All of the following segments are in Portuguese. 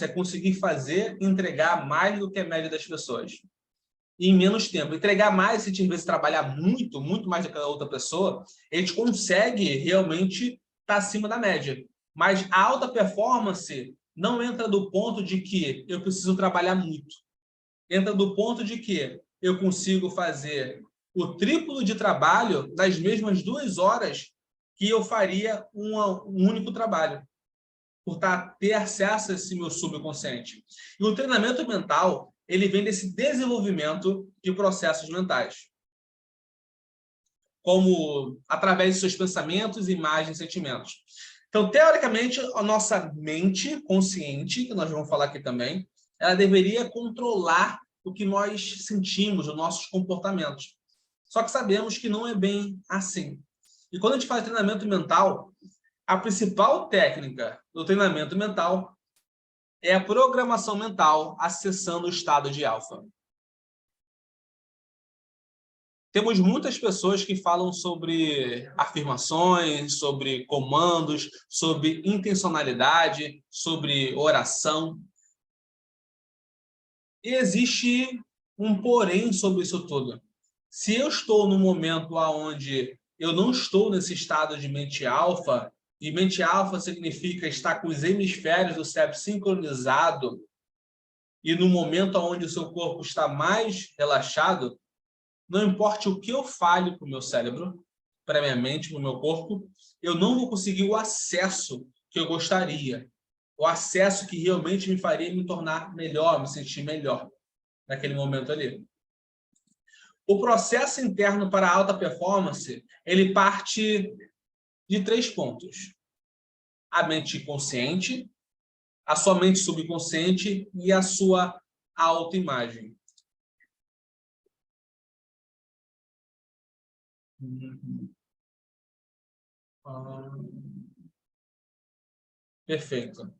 é conseguir fazer e entregar mais do que a média das pessoas. E em menos tempo. Entregar mais, se a gente, às vezes, trabalhar muito, muito mais do que a outra pessoa, a gente consegue realmente estar acima da média. Mas a alta performance não entra do ponto de que eu preciso trabalhar muito. Entra do ponto de que eu consigo fazer o triplo de trabalho nas mesmas 2 horas que eu faria um único trabalho, por ter acesso a esse meu subconsciente. E o treinamento mental, ele vem desse desenvolvimento de processos mentais, como através de seus pensamentos, imagens, sentimentos. Então, teoricamente, a nossa mente consciente, que nós vamos falar aqui também, ela deveria controlar o que nós sentimos, os nossos comportamentos. Só que sabemos que não é bem assim. E quando a gente faz treinamento mental, a principal técnica do treinamento mental é a programação mental acessando o estado de alfa. Temos muitas pessoas que falam sobre afirmações, sobre comandos, sobre intencionalidade, sobre oração. E existe um porém sobre isso tudo. Se eu estou no momento onde eu não estou nesse estado de mente alfa, e mente alfa significa estar com os hemisférios do cérebro sincronizado, e no momento onde o seu corpo está mais relaxado, não importa o que eu fale para o meu cérebro, para a minha mente, para o meu corpo, eu não vou conseguir o acesso que eu gostaria. O acesso que realmente me faria me tornar melhor, me sentir melhor naquele momento ali. O processo interno para a alta performance, ele parte de 3 pontos. A mente consciente, a sua mente subconsciente e a sua autoimagem. Perfeito.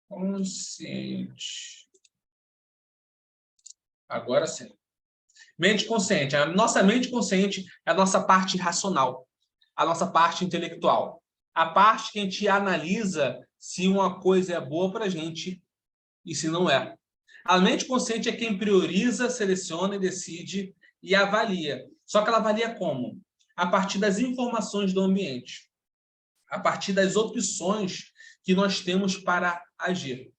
Consciente. Agora sim. Mente consciente. A nossa mente consciente é a nossa parte racional, a nossa parte intelectual. A parte que a gente analisa se uma coisa é boa para a gente e se não é. A mente consciente é quem prioriza, seleciona e decide e avalia. Só que ela avalia como? A partir das informações do ambiente, a partir das opções que nós temos para agir.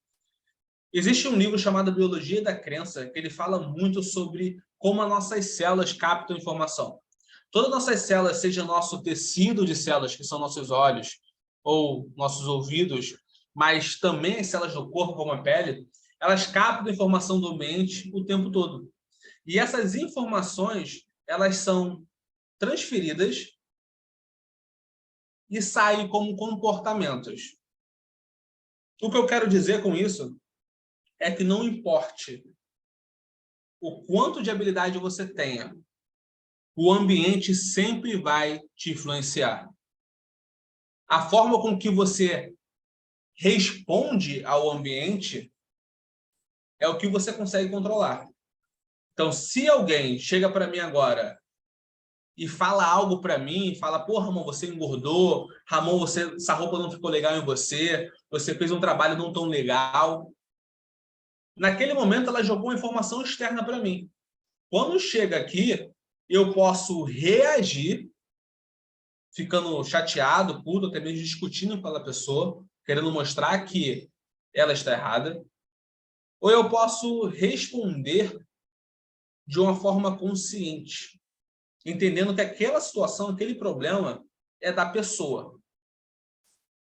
Existe um livro chamado Biologia da Crença, que ele fala muito sobre como as nossas células captam informação. Todas as nossas células, seja nosso tecido de células, que são nossos olhos ou nossos ouvidos, mas também as células do corpo, como a pele, elas captam informação do ambiente o tempo todo. E essas informações, elas são transferidas e saem como comportamentos. O que eu quero dizer com isso é que não importe o quanto de habilidade você tenha, o ambiente sempre vai te influenciar. A forma com que você responde ao ambiente é o que você consegue controlar. Então, se alguém chega para mim agora e fala algo para mim, fala, pô, Ramon, você engordou, Ramon, essa roupa não ficou legal em você, você fez um trabalho não tão legal. Naquele momento, ela jogou uma informação externa para mim. Quando chega aqui, eu posso reagir, ficando chateado, puto, até mesmo discutindo com aquela pessoa, querendo mostrar que ela está errada. Ou eu posso responder de uma forma consciente, entendendo que aquela situação, aquele problema é da pessoa.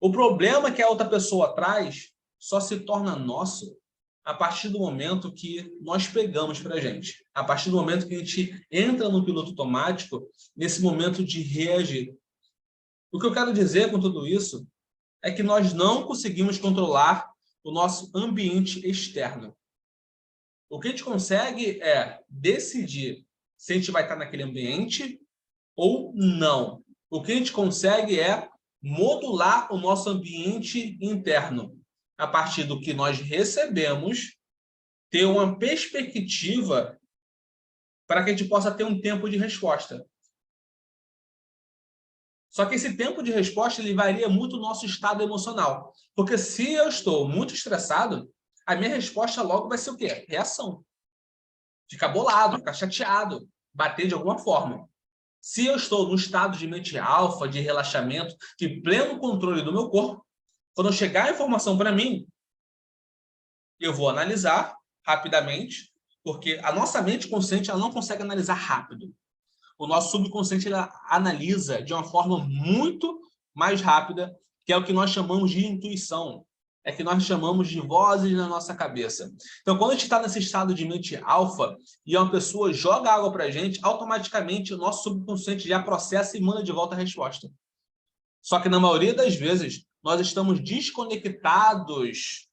O problema que a outra pessoa traz só se torna nosso a partir do momento que nós pegamos para a gente. A partir do momento que a gente entra no piloto automático, nesse momento de reagir. O que eu quero dizer com tudo isso é que nós não conseguimos controlar o nosso ambiente externo. O que a gente consegue é decidir se a gente vai estar naquele ambiente ou não. O que a gente consegue é modular o nosso ambiente interno. A partir do que nós recebemos, ter uma perspectiva para que a gente possa ter um tempo de resposta. Só que esse tempo de resposta ele varia muito do nosso estado emocional. Porque se eu estou muito estressado, a minha resposta logo vai ser o quê? Reação. Ficar bolado, ficar chateado, bater de alguma forma. Se eu estou no estado de mente alfa, de relaxamento, de pleno controle do meu corpo, quando chegar a informação para mim, eu vou analisar rapidamente, porque a nossa mente consciente ela não consegue analisar rápido. O nosso subconsciente ele analisa de uma forma muito mais rápida, que é o que nós chamamos de intuição. É que nós chamamos de vozes na nossa cabeça. Então, quando a gente está nesse estado de mente alfa e uma pessoa joga água para a gente, automaticamente o nosso subconsciente já processa e manda de volta a resposta. Só que na maioria das vezes, nós estamos desconectados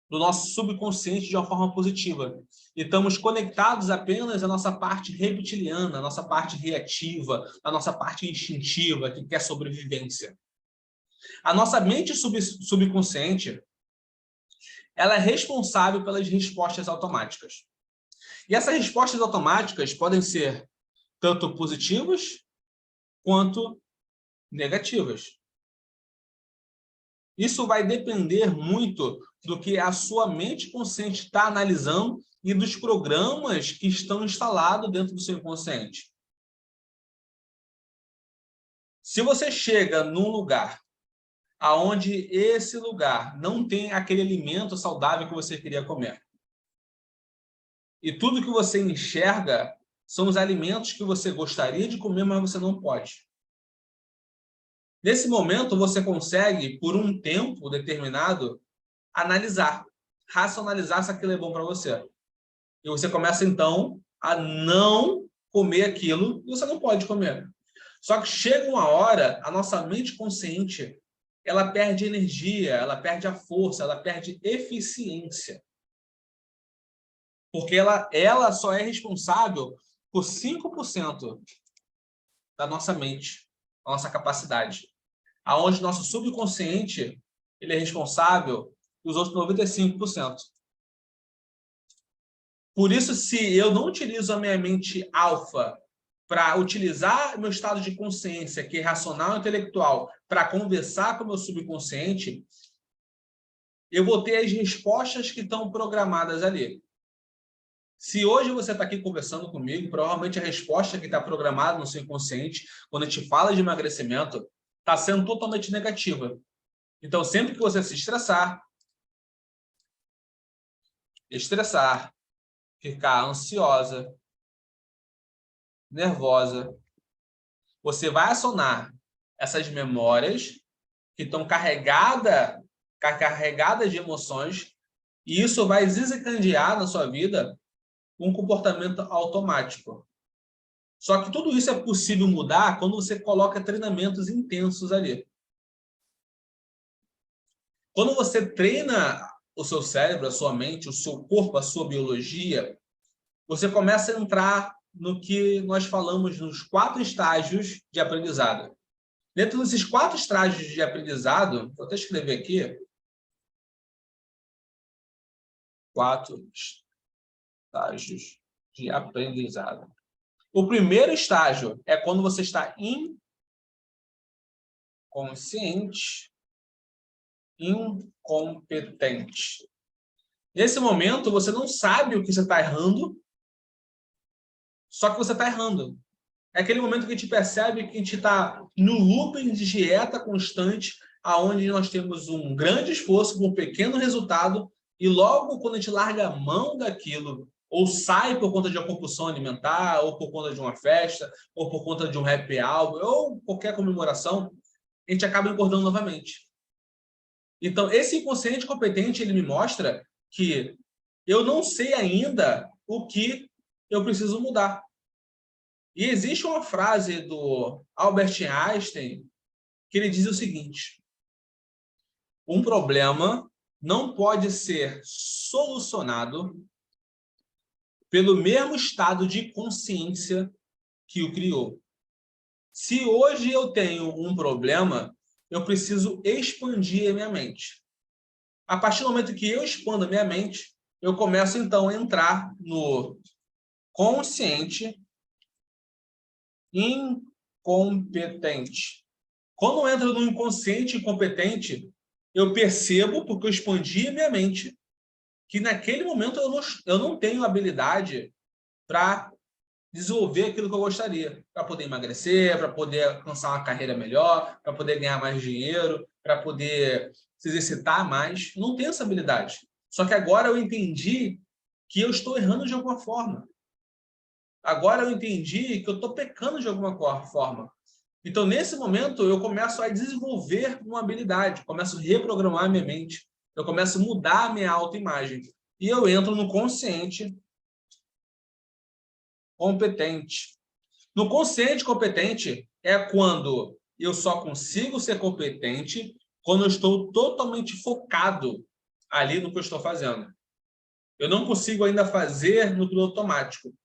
do nosso subconsciente de uma forma positiva. E estamos conectados apenas à nossa parte reptiliana, à nossa parte reativa, à nossa parte instintiva, que quer sobrevivência. A nossa mente subconsciente, ela é responsável pelas respostas automáticas. E essas respostas automáticas podem ser tanto positivas quanto negativas. Isso vai depender muito do que a sua mente consciente está analisando e dos programas que estão instalados dentro do seu inconsciente. Se você chega num lugar aonde esse lugar não tem aquele alimento saudável que você queria comer, e tudo que você enxerga são os alimentos que você gostaria de comer, mas você não pode. Nesse momento, você consegue, por um tempo determinado, analisar, racionalizar se aquilo é bom para você. E você começa, então, a não comer aquilo que você não pode comer. Só que chega uma hora, a nossa mente consciente, ela perde energia, ela perde a força, ela perde eficiência. Porque ela só é responsável por 5% da nossa mente, da nossa capacidade. Aonde nosso subconsciente ele é responsável pelos outros 95%. Por isso, se eu não utilizo a minha mente alfa para utilizar meu estado de consciência, que é racional e intelectual, para conversar com o meu subconsciente, eu vou ter as respostas que estão programadas ali. Se hoje você está aqui conversando comigo, provavelmente a resposta que está programada no seu inconsciente, quando a gente fala de emagrecimento, está sendo totalmente negativa. Então, sempre que você se estressar, ficar ansiosa, nervosa, você vai acionar essas memórias que estão carregadas de emoções e isso vai desencadear na sua vida um comportamento automático. Só que tudo isso é possível mudar quando você coloca treinamentos intensos ali. Quando você treina o seu cérebro, a sua mente, o seu corpo, a sua biologia, você começa a entrar no que nós falamos nos 4 estágios de aprendizado. Dentro desses 4 estágios de aprendizado, vou até escrever aqui, 4 estágios de aprendizado. O primeiro estágio é quando você está inconsciente, incompetente. Nesse momento, você não sabe o que você está errando, só que você está errando. É aquele momento que a gente percebe que a gente está no looping de dieta constante, aonde nós temos um grande esforço com um pequeno resultado, e logo quando a gente larga a mão daquilo, ou sai por conta de uma compulsão alimentar, ou por conta de uma festa, ou por conta de um happy hour, ou qualquer comemoração, a gente acaba engordando novamente. Então, esse inconsciente competente, ele me mostra que eu não sei ainda o que eu preciso mudar. E existe uma frase do Albert Einstein que ele diz o seguinte: um problema não pode ser solucionado pelo mesmo estado de consciência que o criou. Se hoje eu tenho um problema, eu preciso expandir a minha mente. A partir do momento que eu expando a minha mente, eu começo então a entrar no consciente incompetente. Quando eu entro no inconsciente incompetente, eu percebo, porque eu expandi a minha mente, que naquele momento eu não tenho habilidade para desenvolver aquilo que eu gostaria, para poder emagrecer, para poder alcançar uma carreira melhor, para poder ganhar mais dinheiro, para poder se exercitar mais. Eu não tenho essa habilidade. Só que agora eu entendi que eu estou errando de alguma forma. Agora eu entendi que eu estou pecando de alguma forma. Então, nesse momento, eu começo a desenvolver uma habilidade, começo a reprogramar a minha mente, eu começo a mudar a minha autoimagem. E eu entro no consciente competente. No consciente competente é quando eu só consigo ser competente quando eu estou totalmente focado ali no que eu estou fazendo. Eu não consigo ainda fazer no piloto automático.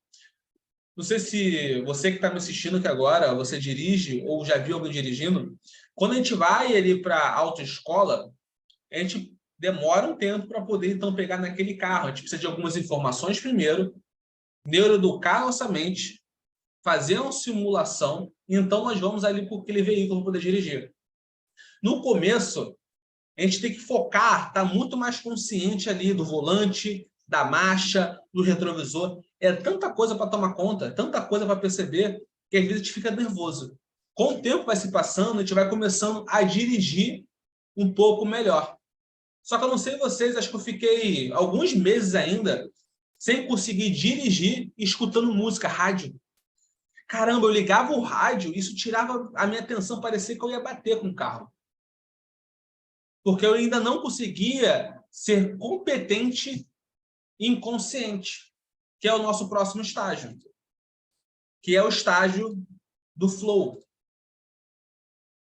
Não sei se você que está me assistindo aqui agora, você dirige ou já viu alguém dirigindo. Quando a gente vai ali para a autoescola, a gente demora um tempo para poder, então, pegar naquele carro. A gente precisa de algumas informações primeiro, neuroeducar nossa mente, fazer uma simulação, e então nós vamos ali por aquele veículo para poder dirigir. No começo, a gente tem que focar, estar muito mais consciente ali do volante, da marcha, do retrovisor. É tanta coisa para tomar conta, tanta coisa para perceber, que às vezes a gente fica nervoso. Com o tempo vai se passando, a gente vai começando a dirigir um pouco melhor. Só que eu não sei vocês, acho que eu fiquei alguns meses ainda sem conseguir dirigir escutando música, rádio. Caramba, eu ligava o rádio, isso tirava a minha atenção, parecia que eu ia bater com o carro. Porque eu ainda não conseguia ser competente e inconsciente, que é o nosso próximo estágio, que é o estágio do flow.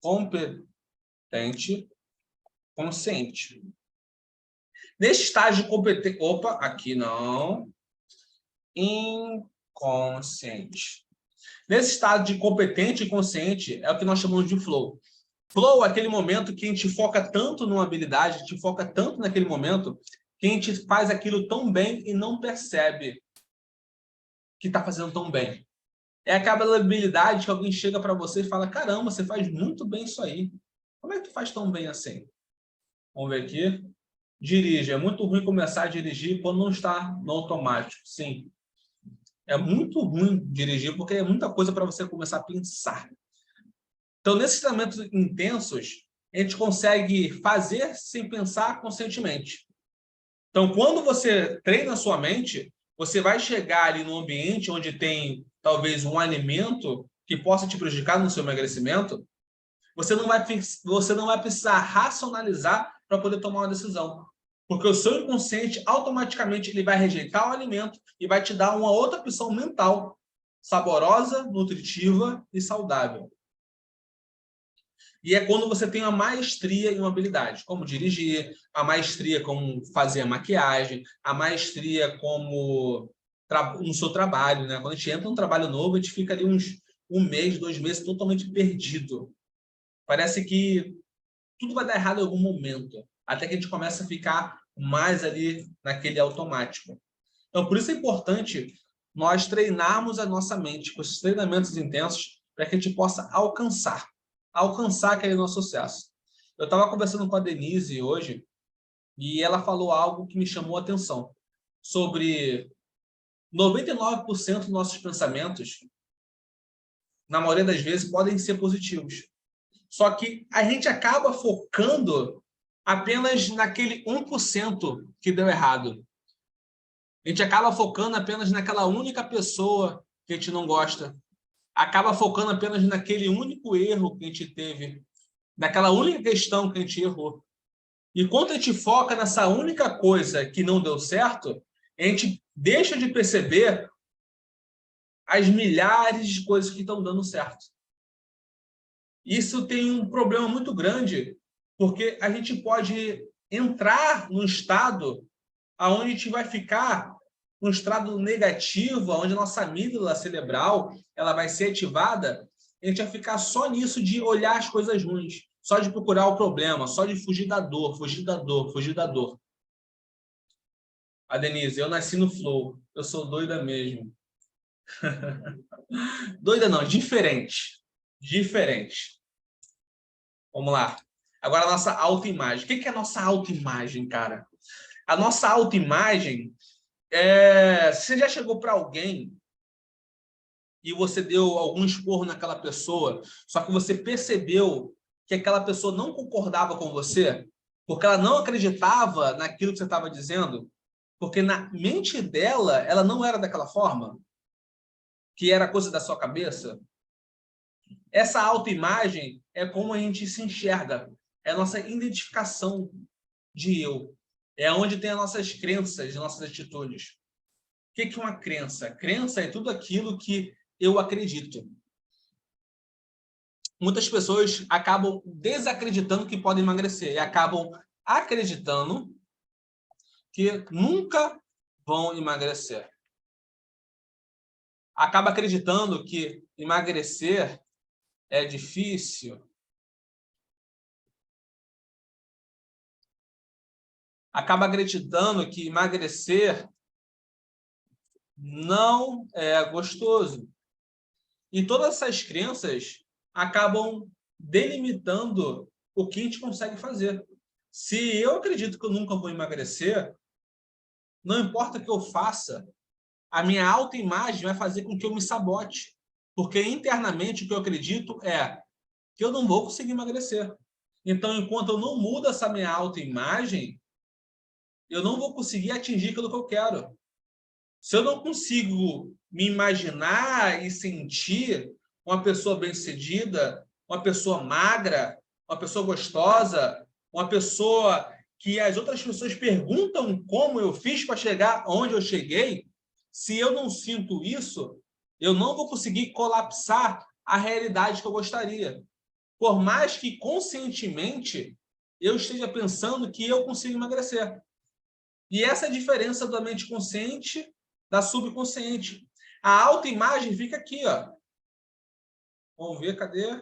Competente, consciente. Nesse estágio competente... Opa, aqui não. Inconsciente. Nesse estado de competente e consciente é o que nós chamamos de flow. Flow é aquele momento que a gente foca tanto numa habilidade, a gente foca tanto naquele momento, que a gente faz aquilo tão bem e não percebe que está fazendo tão bem. É aquela habilidade que alguém chega para você e fala, caramba, você faz muito bem isso aí. Como é que tu faz tão bem assim? Vamos ver aqui. Dirige. É muito ruim começar a dirigir quando não está no automático. Sim. É muito ruim dirigir porque é muita coisa para você começar a pensar. Então, nesses treinamentos intensos, a gente consegue fazer sem pensar conscientemente. Então, quando você treina a sua mente, você vai chegar ali num ambiente onde tem talvez um alimento que possa te prejudicar no seu emagrecimento, você não vai precisar racionalizar para poder tomar uma decisão. Porque o seu inconsciente, automaticamente, ele vai rejeitar o alimento e vai te dar uma outra opção mental, saborosa, nutritiva e saudável. E é quando você tem uma maestria em uma habilidade, como dirigir, a maestria como fazer a maquiagem, a maestria como no seu trabalho, né? Quando a gente entra num trabalho novo, a gente fica ali uns 1 mês, 2 meses totalmente perdido. Parece que tudo vai dar errado em algum momento, até que a gente começa a ficar mais ali naquele automático. Então, por isso é importante nós treinarmos a nossa mente com esses treinamentos intensos para que a gente possa alcançar aquele nosso sucesso. Eu estava conversando com a Denise hoje e ela falou algo que me chamou a atenção sobre 99% dos nossos pensamentos, na maioria das vezes, podem ser positivos. Só que a gente acaba focando apenas naquele 1% que deu errado. A gente acaba focando apenas naquela única pessoa que a gente não gosta. Acaba focando apenas naquele único erro que a gente teve, naquela única questão que a gente errou. E quando a gente foca nessa única coisa que não deu certo, a gente deixa de perceber as milhares de coisas que estão dando certo. Isso tem um problema muito grande, porque a gente pode entrar num estado onde a gente vai ficar num estado negativo, onde a nossa amígdala cerebral ela vai ser ativada, a gente vai ficar só nisso de olhar as coisas ruins, só de procurar o problema, só de fugir da dor, fugir da dor, fugir da dor. A Denise, eu nasci no flow, eu sou doida mesmo. Doida não, diferente. Diferente. Vamos lá. Agora, a nossa autoimagem. O que é a nossa autoimagem, cara? A nossa autoimagem você já chegou para alguém e você deu algum esporro naquela pessoa, só que você percebeu que aquela pessoa não concordava com você, porque ela não acreditava naquilo que você estava dizendo, porque na mente dela, ela não era daquela forma, que era coisa da sua cabeça? Essa autoimagem é como a gente se enxerga, é a nossa identificação de eu, é onde tem as nossas crenças, nossas atitudes. O que é uma crença? Crença é tudo aquilo que eu acredito. Muitas pessoas acabam desacreditando que podem emagrecer e acabam acreditando que nunca vão emagrecer. Acaba acreditando que emagrecer é difícil. Acaba acreditando que emagrecer não é gostoso. E todas essas crenças acabam delimitando o que a gente consegue fazer. Se eu acredito que eu nunca vou emagrecer, não importa o que eu faça, a minha autoimagem vai fazer com que eu me sabote. Porque internamente o que eu acredito é que eu não vou conseguir emagrecer. Então, enquanto eu não mudo essa minha autoimagem, eu não vou conseguir atingir aquilo que eu quero. Se eu não consigo me imaginar e sentir uma pessoa bem-sucedida, uma pessoa magra, uma pessoa gostosa, uma pessoa que as outras pessoas perguntam como eu fiz para chegar onde eu cheguei, se eu não sinto isso, eu não vou conseguir colapsar a realidade que eu gostaria. Por mais que conscientemente eu esteja pensando que eu consigo emagrecer. E essa é a diferença da mente consciente da subconsciente. A autoimagem fica aqui, ó. Vamos ver, cadê?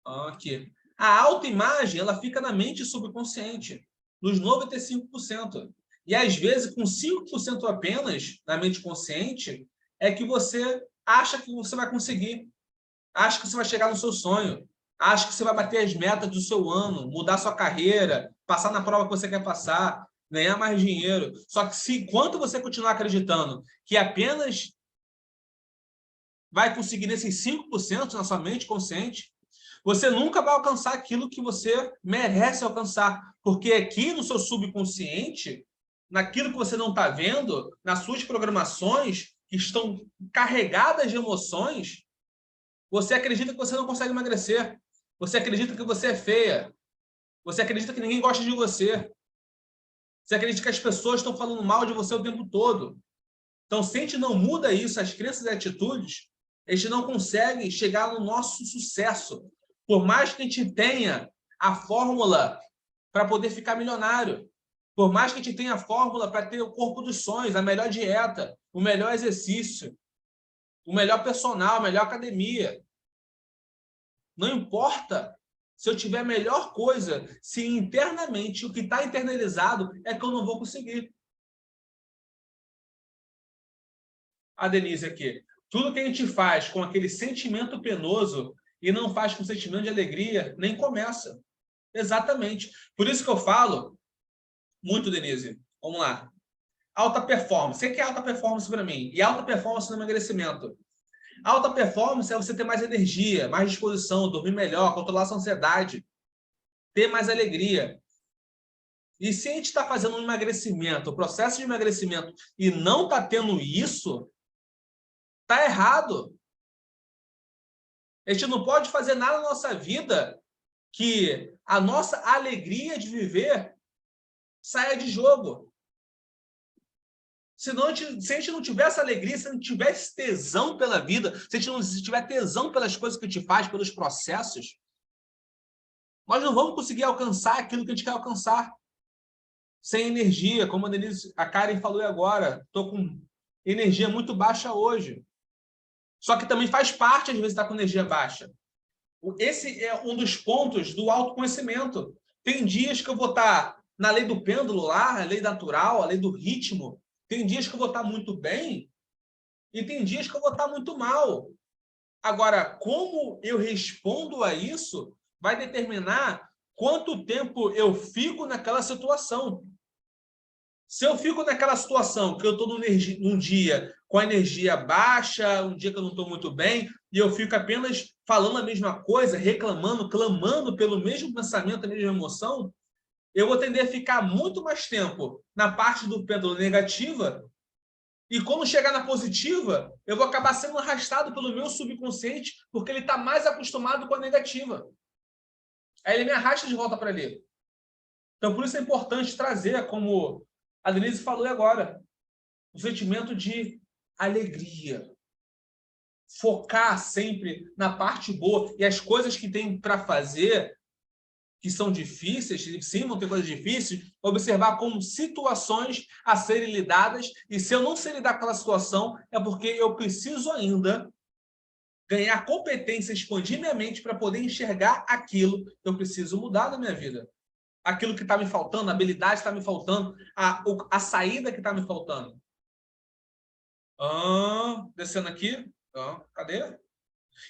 Aqui. A autoimagem, ela fica na mente subconsciente, nos 95%. E às vezes, com 5% apenas na mente consciente, é que você acha que você vai conseguir, acha que você vai chegar no seu sonho, acha que você vai bater as metas do seu ano, mudar sua carreira, passar na prova que você quer passar, ganhar mais dinheiro. Só que se enquanto você continuar acreditando que apenas vai conseguir nesses 5% na sua mente consciente, você nunca vai alcançar aquilo que você merece alcançar. Porque aqui no seu subconsciente, naquilo que você não está vendo, nas suas programações que estão carregadas de emoções, você acredita que você não consegue emagrecer. Você acredita que você é feia. Você acredita que ninguém gosta de você. Você acredita que as pessoas estão falando mal de você o tempo todo. Então, se a gente não muda isso, as crenças e atitudes, a gente não consegue chegar no nosso sucesso. Por mais que a gente tenha a fórmula para poder ficar milionário, por mais que a gente tenha a fórmula para ter o corpo dos sonhos, a melhor dieta, o melhor exercício, o melhor personal, a melhor academia. Não importa se eu tiver a melhor coisa, se internamente o que está internalizado é que eu não vou conseguir. A Denise aqui. Tudo que a gente faz com aquele sentimento penoso e não faz com sentimento de alegria, nem começa. Exatamente. Por isso que eu falo muito, Denise. Vamos lá. Alta performance. O que é alta performance para mim? E alta performance no emagrecimento. Alta performance é você ter mais energia, mais disposição, dormir melhor, controlar sua ansiedade, ter mais alegria. E se a gente está fazendo um emagrecimento, o processo de emagrecimento, e não está tendo isso, está errado. A gente não pode fazer nada na nossa vida que a nossa alegria de viver saia de jogo. Senão, se a gente não tivesse alegria, se a gente tivesse tesão pela vida, se a gente não tiver tesão pelas coisas que a gente faz, pelos processos, nós não vamos conseguir alcançar aquilo que a gente quer alcançar. Sem energia, como a Karen falou agora, estou com energia muito baixa hoje. Só que também faz parte, às vezes, estar com energia baixa. Esse é um dos pontos do autoconhecimento. Tem dias que eu vou estar na lei do pêndulo lá, a lei natural, a lei do ritmo. Tem dias que eu vou estar muito bem e tem dias que eu vou estar muito mal. Agora, como eu respondo a isso vai determinar quanto tempo eu fico naquela situação. Se eu fico naquela situação que eu estou num dia com a energia baixa, um dia que eu não estou muito bem, e eu fico apenas falando a mesma coisa, reclamando, clamando pelo mesmo pensamento, a mesma emoção, eu vou tender a ficar muito mais tempo na parte do pêndulo negativa, e quando chegar na positiva, eu vou acabar sendo arrastado pelo meu subconsciente, porque ele está mais acostumado com a negativa. Aí ele me arrasta de volta para ali. Então, por isso é importante trazer, como a Denise falou agora, o sentimento de alegria. Focar sempre na parte boa e as coisas que tem para fazer, que são difíceis, sim, vão ter coisas difíceis, observar como situações a serem lidadas, e se eu não sei lidar com aquela situação, é porque eu preciso ainda ganhar competência, expandir minha mente para poder enxergar aquilo que eu preciso mudar na minha vida. Aquilo que está me faltando, a habilidade que está me faltando, a saída que está me faltando. Descendo aqui. Cadê?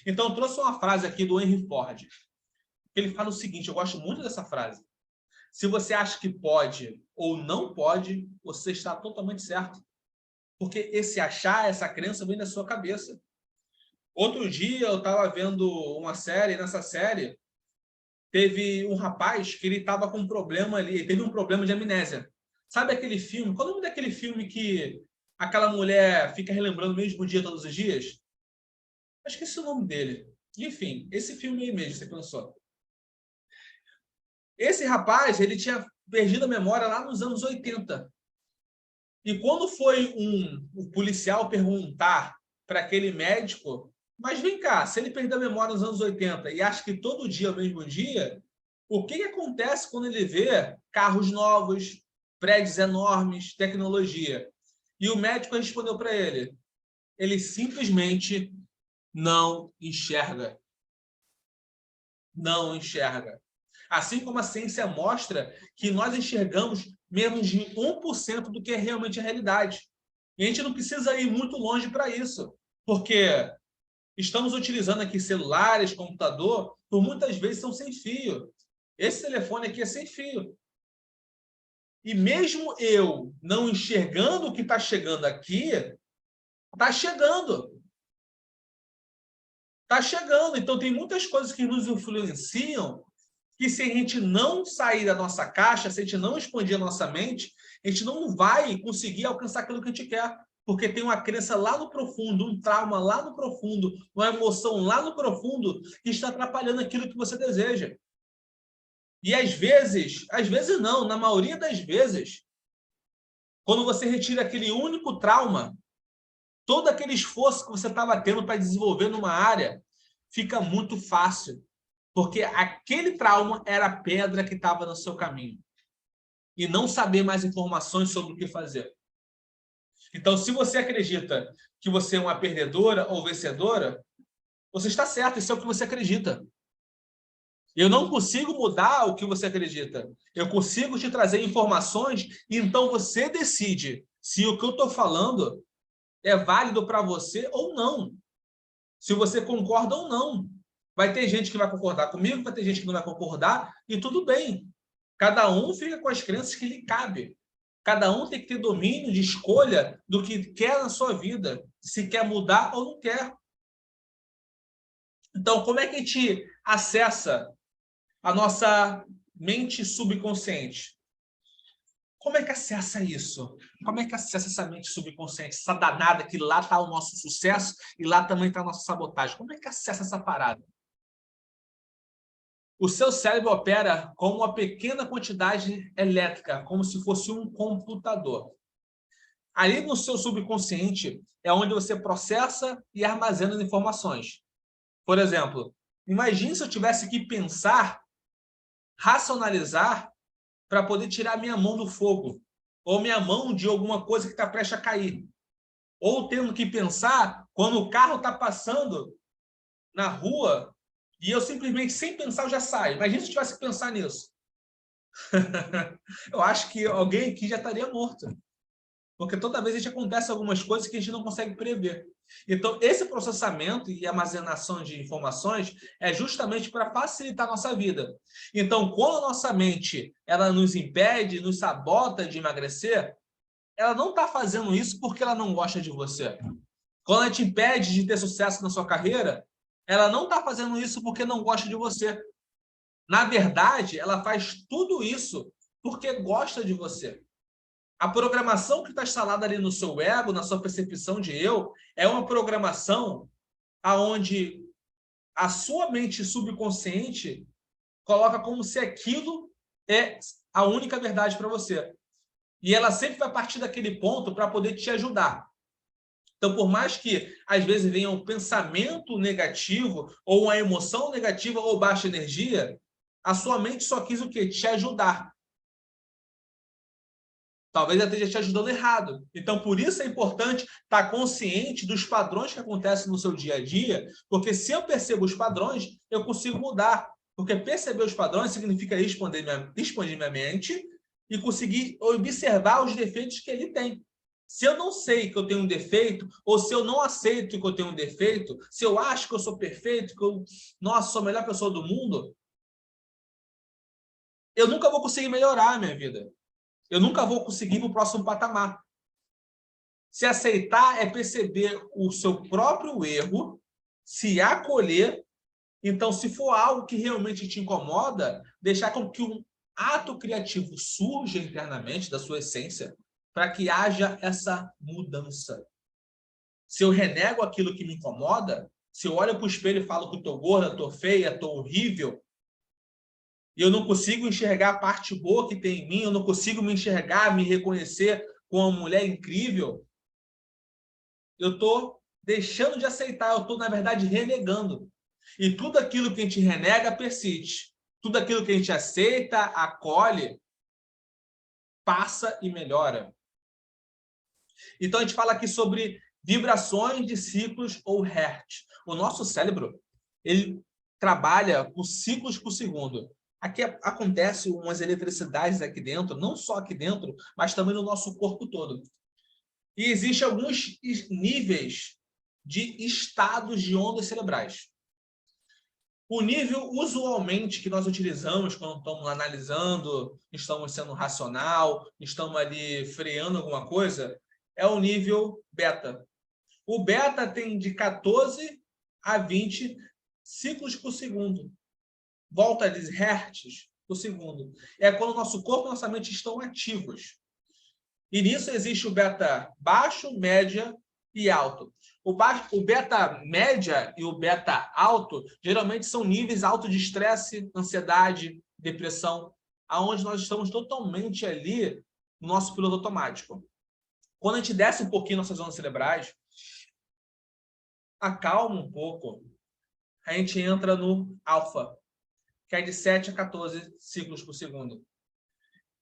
Então, eu trouxe uma frase aqui do Henry Ford. Ele fala o seguinte, eu gosto muito dessa frase. Se você acha que pode ou não pode, você está totalmente certo. Porque esse achar, essa crença vem da sua cabeça. Outro dia eu estava vendo uma série, nessa série, teve um rapaz que ele estava com um problema ali, ele teve um problema de amnésia. Sabe aquele filme? Qual é o nome daquele filme que aquela mulher fica relembrando o mesmo dia todos os dias? Acho que esse é o nome dele. Enfim, esse filme aí mesmo, você pensou. Esse rapaz, ele tinha perdido a memória lá nos anos 80. E quando foi um policial perguntar para aquele médico, mas vem cá, se ele perdeu a memória nos anos 80 e acha que todo dia é o mesmo dia, o que acontece quando ele vê carros novos, prédios enormes, tecnologia? E o médico respondeu para ele simplesmente não enxerga. Não enxerga. Assim como a ciência mostra que nós enxergamos menos de 1% do que é realmente a realidade. E a gente não precisa ir muito longe para isso, porque estamos utilizando aqui celulares, computador, por muitas vezes são sem fio. Esse telefone aqui é sem fio. E mesmo eu não enxergando o que está chegando aqui, está chegando. Está chegando. Então, tem muitas coisas que nos influenciam que se a gente não sair da nossa caixa, se a gente não expandir a nossa mente, a gente não vai conseguir alcançar aquilo que a gente quer. Porque tem uma crença lá no profundo, um trauma lá no profundo, uma emoção lá no profundo que está atrapalhando aquilo que você deseja. E às vezes não, na maioria das vezes, quando você retira aquele único trauma, todo aquele esforço que você estava tendo para desenvolver numa área, fica muito fácil. Porque aquele trauma era a pedra que estava no seu caminho. E não saber mais informações sobre o que fazer. Então, se você acredita que você é uma perdedora ou vencedora, você está certo, isso é o que você acredita. Eu não consigo mudar o que você acredita. Eu consigo te trazer informações e então você decide se o que eu estou falando é válido para você ou não. Se você concorda ou não. Vai ter gente que vai concordar comigo, vai ter gente que não vai concordar, e tudo bem. Cada um fica com as crenças que lhe cabe. Cada um tem que ter domínio de escolha do que quer na sua vida, se quer mudar ou não quer. Então, como é que a gente acessa a nossa mente subconsciente? Como é que acessa isso? Como é que acessa essa mente subconsciente? Essa danada que lá está o nosso sucesso e lá também está a nossa sabotagem. Como é que acessa essa parada? O seu cérebro opera com uma pequena quantidade elétrica, como se fosse um computador. Ali no seu subconsciente é onde você processa e armazena as informações. Por exemplo, imagine se eu tivesse que pensar, racionalizar, para poder tirar minha mão do fogo, ou minha mão de alguma coisa que está prestes a cair. Ou tendo que pensar quando o carro está passando na rua e eu simplesmente, sem pensar, eu já saio. Imagina se eu tivesse que pensar nisso. Eu acho que alguém aqui já estaria morto. Porque toda vez a gente acontece algumas coisas que a gente não consegue prever. Então, esse processamento e armazenação de informações é justamente para facilitar a nossa vida. Então, quando a nossa mente ela nos impede, nos sabota de emagrecer, ela não está fazendo isso porque ela não gosta de você. Quando ela te impede de ter sucesso na sua carreira, ela não está fazendo isso porque não gosta de você. Na verdade, ela faz tudo isso porque gosta de você. A programação que está instalada ali no seu ego, na sua percepção de eu, é uma programação aonde a sua mente subconsciente coloca como se aquilo é a única verdade para você. E ela sempre vai partir daquele ponto para poder te ajudar. Então, por mais que às vezes venha um pensamento negativo, ou uma emoção negativa, ou baixa energia, a sua mente só quis o quê? Te ajudar. Talvez ela esteja te ajudando errado. Então, por isso é importante estar consciente dos padrões que acontecem no seu dia a dia, porque se eu percebo os padrões, eu consigo mudar. Porque perceber os padrões significa expandir minha mente e conseguir observar os defeitos que ele tem. Se eu não sei que eu tenho um defeito, ou se eu não aceito que eu tenho um defeito, se eu acho que eu sou perfeito, que eu, nossa, sou a melhor pessoa do mundo, eu nunca vou conseguir melhorar a minha vida. Eu nunca vou conseguir ir para o próximo patamar. Se aceitar é perceber o seu próprio erro, se acolher. Então, se for algo que realmente te incomoda, deixar com que um ato criativo surja internamente da sua essência para que haja essa mudança. Se eu renego aquilo que me incomoda, se eu olho para o espelho e falo que estou gorda, estou feia, estou horrível, e eu não consigo enxergar a parte boa que tem em mim, eu não consigo me enxergar, me reconhecer como uma mulher incrível, eu estou deixando de aceitar, eu estou, na verdade, renegando. E tudo aquilo que a gente renega persiste. Tudo aquilo que a gente aceita, acolhe, passa e melhora. Então, a gente fala aqui sobre vibrações de ciclos ou hertz. O nosso cérebro, ele trabalha por ciclos por segundo. Aqui acontece umas eletricidades aqui dentro, não só aqui dentro, mas também no nosso corpo todo. E existem alguns níveis de estados de ondas cerebrais. O nível, usualmente, que nós utilizamos quando estamos analisando, estamos sendo racional, estamos ali freando alguma coisa, é o nível beta. O beta tem de 14 a 20 ciclos por segundo. Volta de hertz por segundo. É quando o nosso corpo e nossa mente estão ativos. E nisso existe o beta baixo, média e alto. O beta média e o beta alto geralmente são níveis altos de estresse, ansiedade, depressão, aonde nós estamos totalmente ali no nosso piloto automático. Quando a gente desce um pouquinho nossas zonas cerebrais, acalma um pouco, a gente entra no alfa, que é de 7 a 14 ciclos por segundo.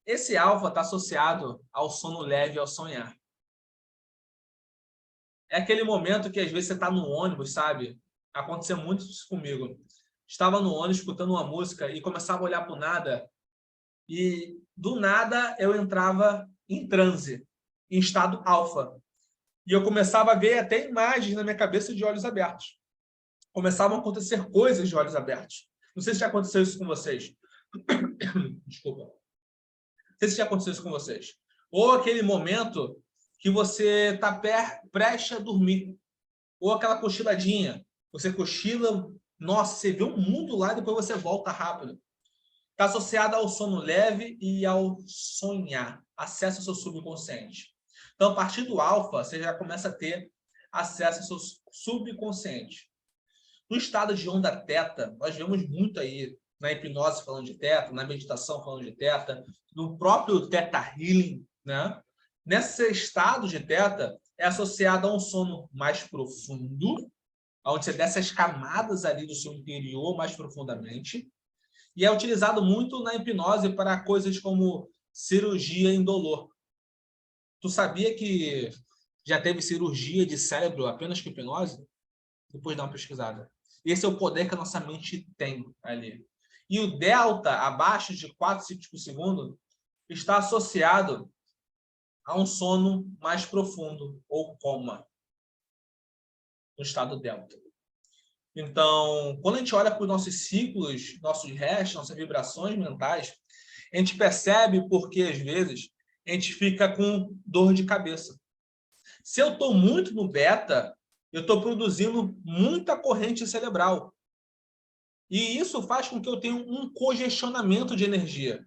Esse alfa está associado ao sono leve e ao sonhar. É aquele momento que às vezes você está no ônibus, sabe? Aconteceu muito isso comigo. Estava no ônibus escutando uma música e começava a olhar para o nada e do nada eu entrava em transe, em estado alfa. E eu começava a ver até imagens na minha cabeça de olhos abertos. Começavam a acontecer coisas de olhos abertos. Não sei se já aconteceu isso com vocês. Desculpa. Não sei se já aconteceu isso com vocês. Ou aquele momento que você está prestes a dormir. Ou aquela cochiladinha. Você cochila, nossa, você vê o mundo lá e depois você volta rápido. Está associado ao sono leve e ao sonhar. Acesso ao seu subconsciente. Então, a partir do alfa, você já começa a ter acesso ao seu subconsciente. No estado de onda teta, nós vemos muito aí na hipnose falando de teta, na meditação falando de teta, no próprio teta healing, né? Nesse estado de teta é associado a um sono mais profundo, onde você desce as camadas ali do seu interior mais profundamente, e é utilizado muito na hipnose para coisas como cirurgia indolor. Tu sabia que já teve cirurgia de cérebro apenas com hipnose? Depois dá uma pesquisada. Esse é o poder que a nossa mente tem ali. E o delta, abaixo de 4 ciclos por segundo, está associado a um sono mais profundo, ou coma. no estado delta. Então, quando a gente olha para os nossos ciclos, nossos restos, nossas vibrações mentais, a gente percebe porque, às vezes, a gente fica com dor de cabeça. Se eu estou muito no beta, eu estou produzindo muita corrente cerebral. E isso faz com que eu tenha um congestionamento de energia,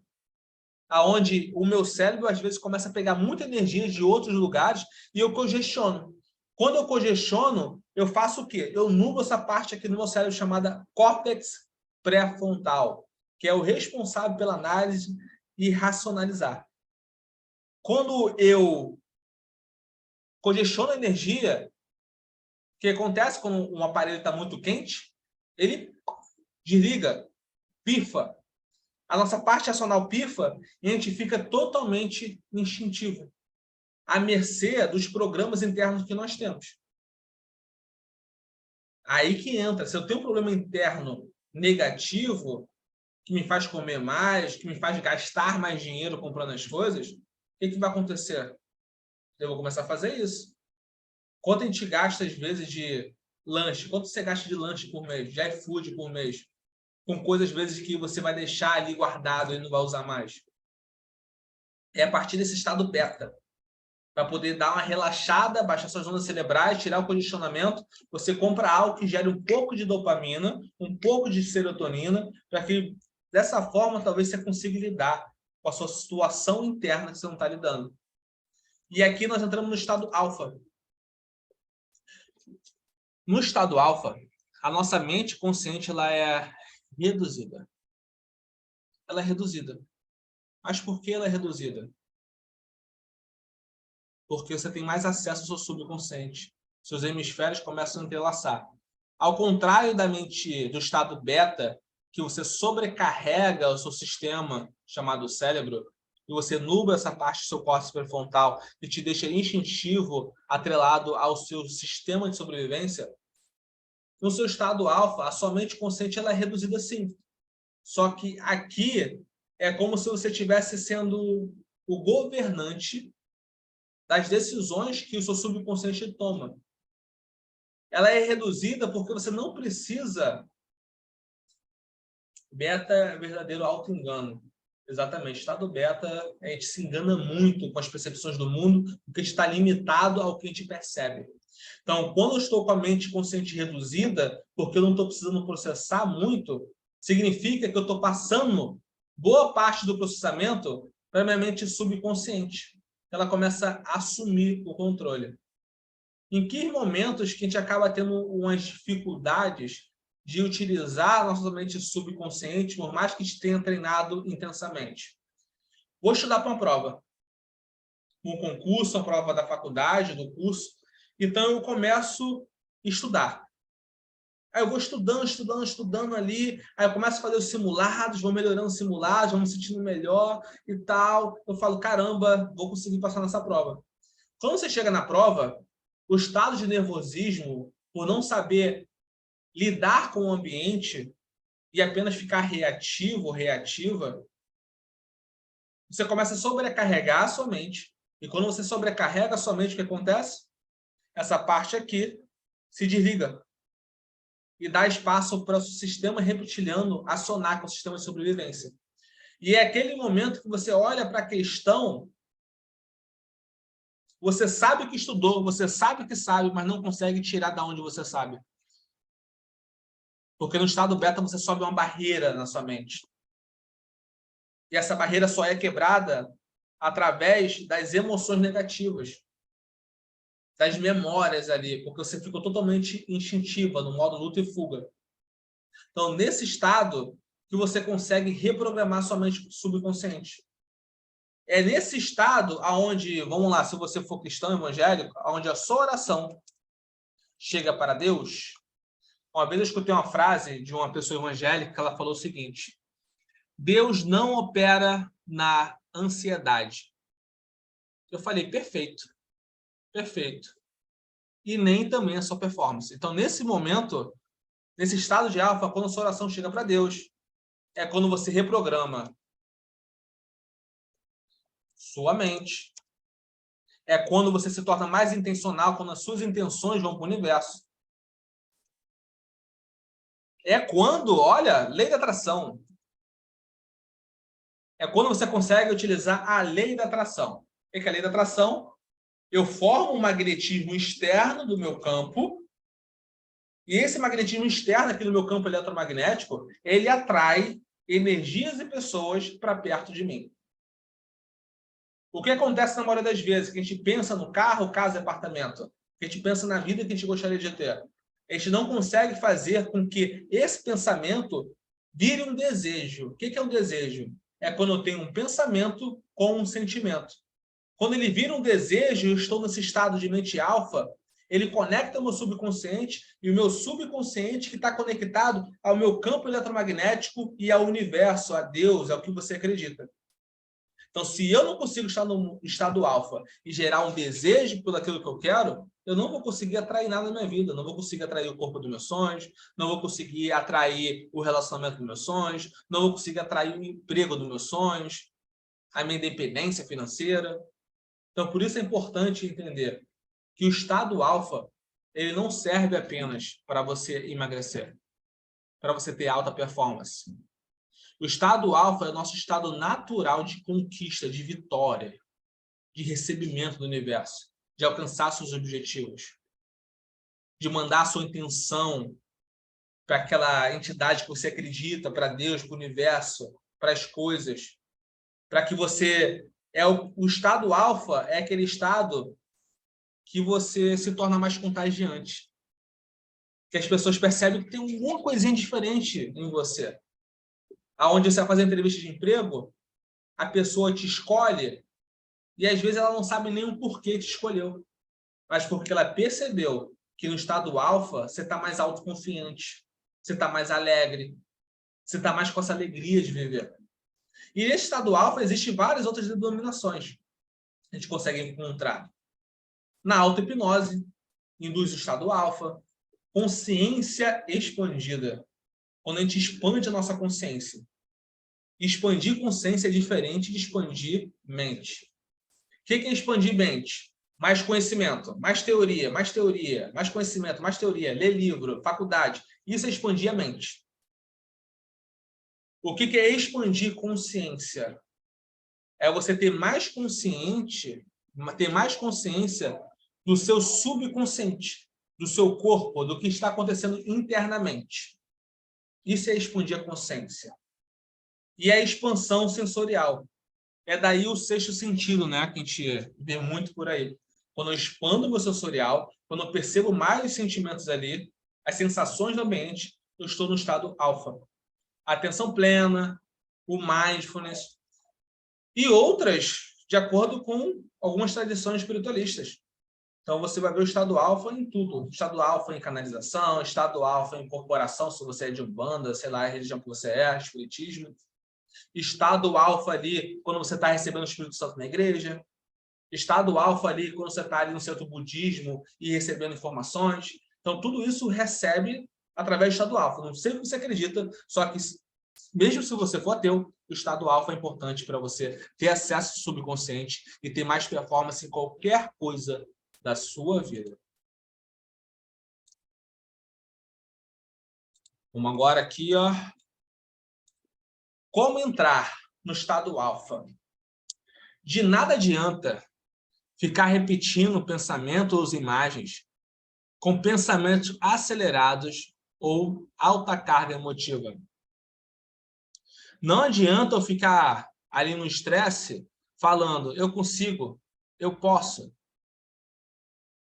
aonde o meu cérebro, às vezes, começa a pegar muita energia de outros lugares e eu congestiono. Quando eu congestiono, eu faço o quê? Eu nublo essa parte aqui no meu cérebro chamada córtex pré-frontal, que é o responsável pela análise e racionalizar. Quando eu congestiono a energia, o que acontece quando um aparelho está muito quente? Ele desliga, pifa. A nossa parte racional pifa e a gente fica totalmente instintivo, à mercê dos programas internos que nós temos. Aí que entra, se eu tenho um problema interno negativo, que me faz comer mais, que me faz gastar mais dinheiro comprando as coisas, o que vai acontecer? Eu vou começar a fazer isso. Quanto a gente gasta, às vezes, de lanche? Quanto você gasta de lanche por mês? De iFood por mês? Com coisas, às vezes, que você vai deixar ali guardado e não vai usar mais. É a partir desse estado beta, para poder dar uma relaxada, baixar suas ondas cerebrais, tirar o condicionamento. Você compra algo que gere um pouco de dopamina, um pouco de serotonina, para que, dessa forma, talvez você consiga lidar com a sua situação interna que você não está lidando. E aqui nós entramos no estado alfa. No estado alfa, a nossa mente consciente ela é reduzida. Ela é reduzida. Mas por que ela é reduzida? Porque você tem mais acesso ao seu subconsciente. Seus hemisférios começam a entrelaçar. Ao contrário da mente do estado beta, que você sobrecarrega o seu sistema chamado cérebro, e você nubla essa parte do seu córtex pré-frontal e te deixa instintivo, atrelado ao seu sistema de sobrevivência, no seu estado alfa, a sua mente consciente ela é reduzida sim. Só que aqui é como se você estivesse sendo o governante das decisões que o seu subconsciente toma. Ela é reduzida porque você não precisa... Beta é verdadeiro auto-engano. Exatamente. Estado beta, a gente se engana muito com as percepções do mundo, porque está limitado ao que a gente percebe. Então, quando eu estou com a mente consciente reduzida, porque eu não estou precisando processar muito, significa que eu estou passando boa parte do processamento para a minha mente subconsciente. Ela começa a assumir o controle. Em que momentos que a gente acaba tendo umas dificuldades de utilizar a nossa mente subconsciente, por mais que a gente tenha treinado intensamente? Vou estudar para uma prova. Um concurso, uma prova da faculdade, do curso. Então, eu começo a estudar. Aí eu vou estudando ali, aí eu começo a fazer os simulados, vou melhorando os simulados, vou me sentindo melhor e tal. Eu falo, caramba, vou conseguir passar nessa prova. Quando você chega na prova, o estado de nervosismo, por não saber lidar com o ambiente e apenas ficar reativo ou reativa, você começa a sobrecarregar a sua mente. E quando você sobrecarrega a sua mente, o que acontece? Essa parte aqui se desliga e dá espaço para o sistema reptiliano acionar, com o sistema de sobrevivência. E é aquele momento que você olha para a questão, você sabe que estudou, você sabe que sabe, mas não consegue tirar da onde você sabe. Porque no estado beta você sobe uma barreira na sua mente. E essa barreira só é quebrada através das emoções negativas, das memórias ali, porque você ficou totalmente instintiva, no modo luta e fuga. Então, nesse estado que você consegue reprogramar sua mente subconsciente. É nesse estado aonde, vamos lá, se você for cristão evangélico, aonde a sua oração chega para Deus. Uma vez eu escutei uma frase de uma pessoa evangélica que ela falou o seguinte: Deus não opera na ansiedade. Eu falei, perfeito, perfeito. E nem também a sua performance. Então, nesse momento, nesse estado de alfa, quando a sua oração chega para Deus, é quando você reprograma sua mente. É quando você se torna mais intencional, quando as suas intenções vão para o universo. É quando, olha, lei da atração. É quando você consegue utilizar a lei da atração. O que é a lei da atração? Eu formo um magnetismo externo do meu campo, e esse magnetismo externo aqui do meu campo eletromagnético, ele atrai energias e pessoas para perto de mim. O que acontece na maioria das vezes? Que a gente pensa no carro, casa e apartamento. Que a gente pensa na vida que a gente gostaria de ter. A gente não consegue fazer com que esse pensamento vire um desejo. O que é um desejo? É quando eu tenho um pensamento com um sentimento. Quando ele vira um desejo, eu estou nesse estado de mente alfa, ele conecta o meu subconsciente e o meu subconsciente que está conectado ao meu campo eletromagnético e ao universo, a Deus, ao que você acredita. Então, se eu não consigo estar no estado alfa e gerar um desejo por aquilo que eu quero, eu não vou conseguir atrair nada na minha vida. Não vou conseguir atrair o corpo dos meus sonhos, não vou conseguir atrair o relacionamento dos meus sonhos, não vou conseguir atrair o emprego dos meus sonhos, a minha independência financeira. Então, por isso é importante entender que o estado alfa, ele não serve apenas para você emagrecer, para você ter alta performance. O estado alfa é o nosso estado natural de conquista, de vitória, de recebimento do universo, de alcançar seus objetivos, de mandar a sua intenção para aquela entidade que você acredita, para Deus, para o universo, para as coisas, para que você... O estado alfa é aquele estado que você se torna mais contagiante, que as pessoas percebem que tem alguma coisinha diferente em você. Aonde você vai fazer entrevista de emprego, a pessoa te escolhe e às vezes ela não sabe nem o porquê te escolheu, mas porque ela percebeu que no estado alfa você está mais autoconfiante, você está mais alegre, você está mais com essa alegria de viver. E nesse estado alfa existem várias outras denominações. A gente consegue encontrar na auto-hipnose, induz o estado alfa, consciência expandida, quando a gente expande a nossa consciência. Expandir consciência é diferente de expandir mente. O que é expandir mente? Mais conhecimento, mais teoria, mais conhecimento, mais teoria, ler livro, faculdade. Isso é expandir a mente. O que é expandir consciência? É você ter mais consciência do seu subconsciente, do seu corpo, do que está acontecendo internamente. Isso é expandir a consciência. E a expansão sensorial. É daí o sexto sentido, né? Que a gente vê muito por aí. Quando eu expando o meu sensorial, quando eu percebo mais os sentimentos ali, as sensações do ambiente, eu estou no estado alfa. Atenção plena, o mindfulness e outras, de acordo com algumas tradições espiritualistas. Então, você vai ver o estado alfa em tudo. Estado alfa em canalização, estado alfa em corporação, se você é de Umbanda, sei lá, a religião que você é, espiritismo. Estado alfa ali quando você está recebendo o Espírito Santo na igreja. Estado alfa ali quando você está ali no centro budismo e recebendo informações. Então, tudo isso recebe através do estado alfa. Não sei o que você acredita, só que mesmo se você for ateu, o estado alfa é importante para você ter acesso ao subconsciente e ter mais performance em qualquer coisa da sua vida. Vamos agora aqui, ó. Como entrar no estado alfa? De nada adianta ficar repetindo pensamento ou imagens com pensamentos acelerados ou alta carga emotiva. Não adianta eu ficar ali no estresse falando, eu consigo, eu posso,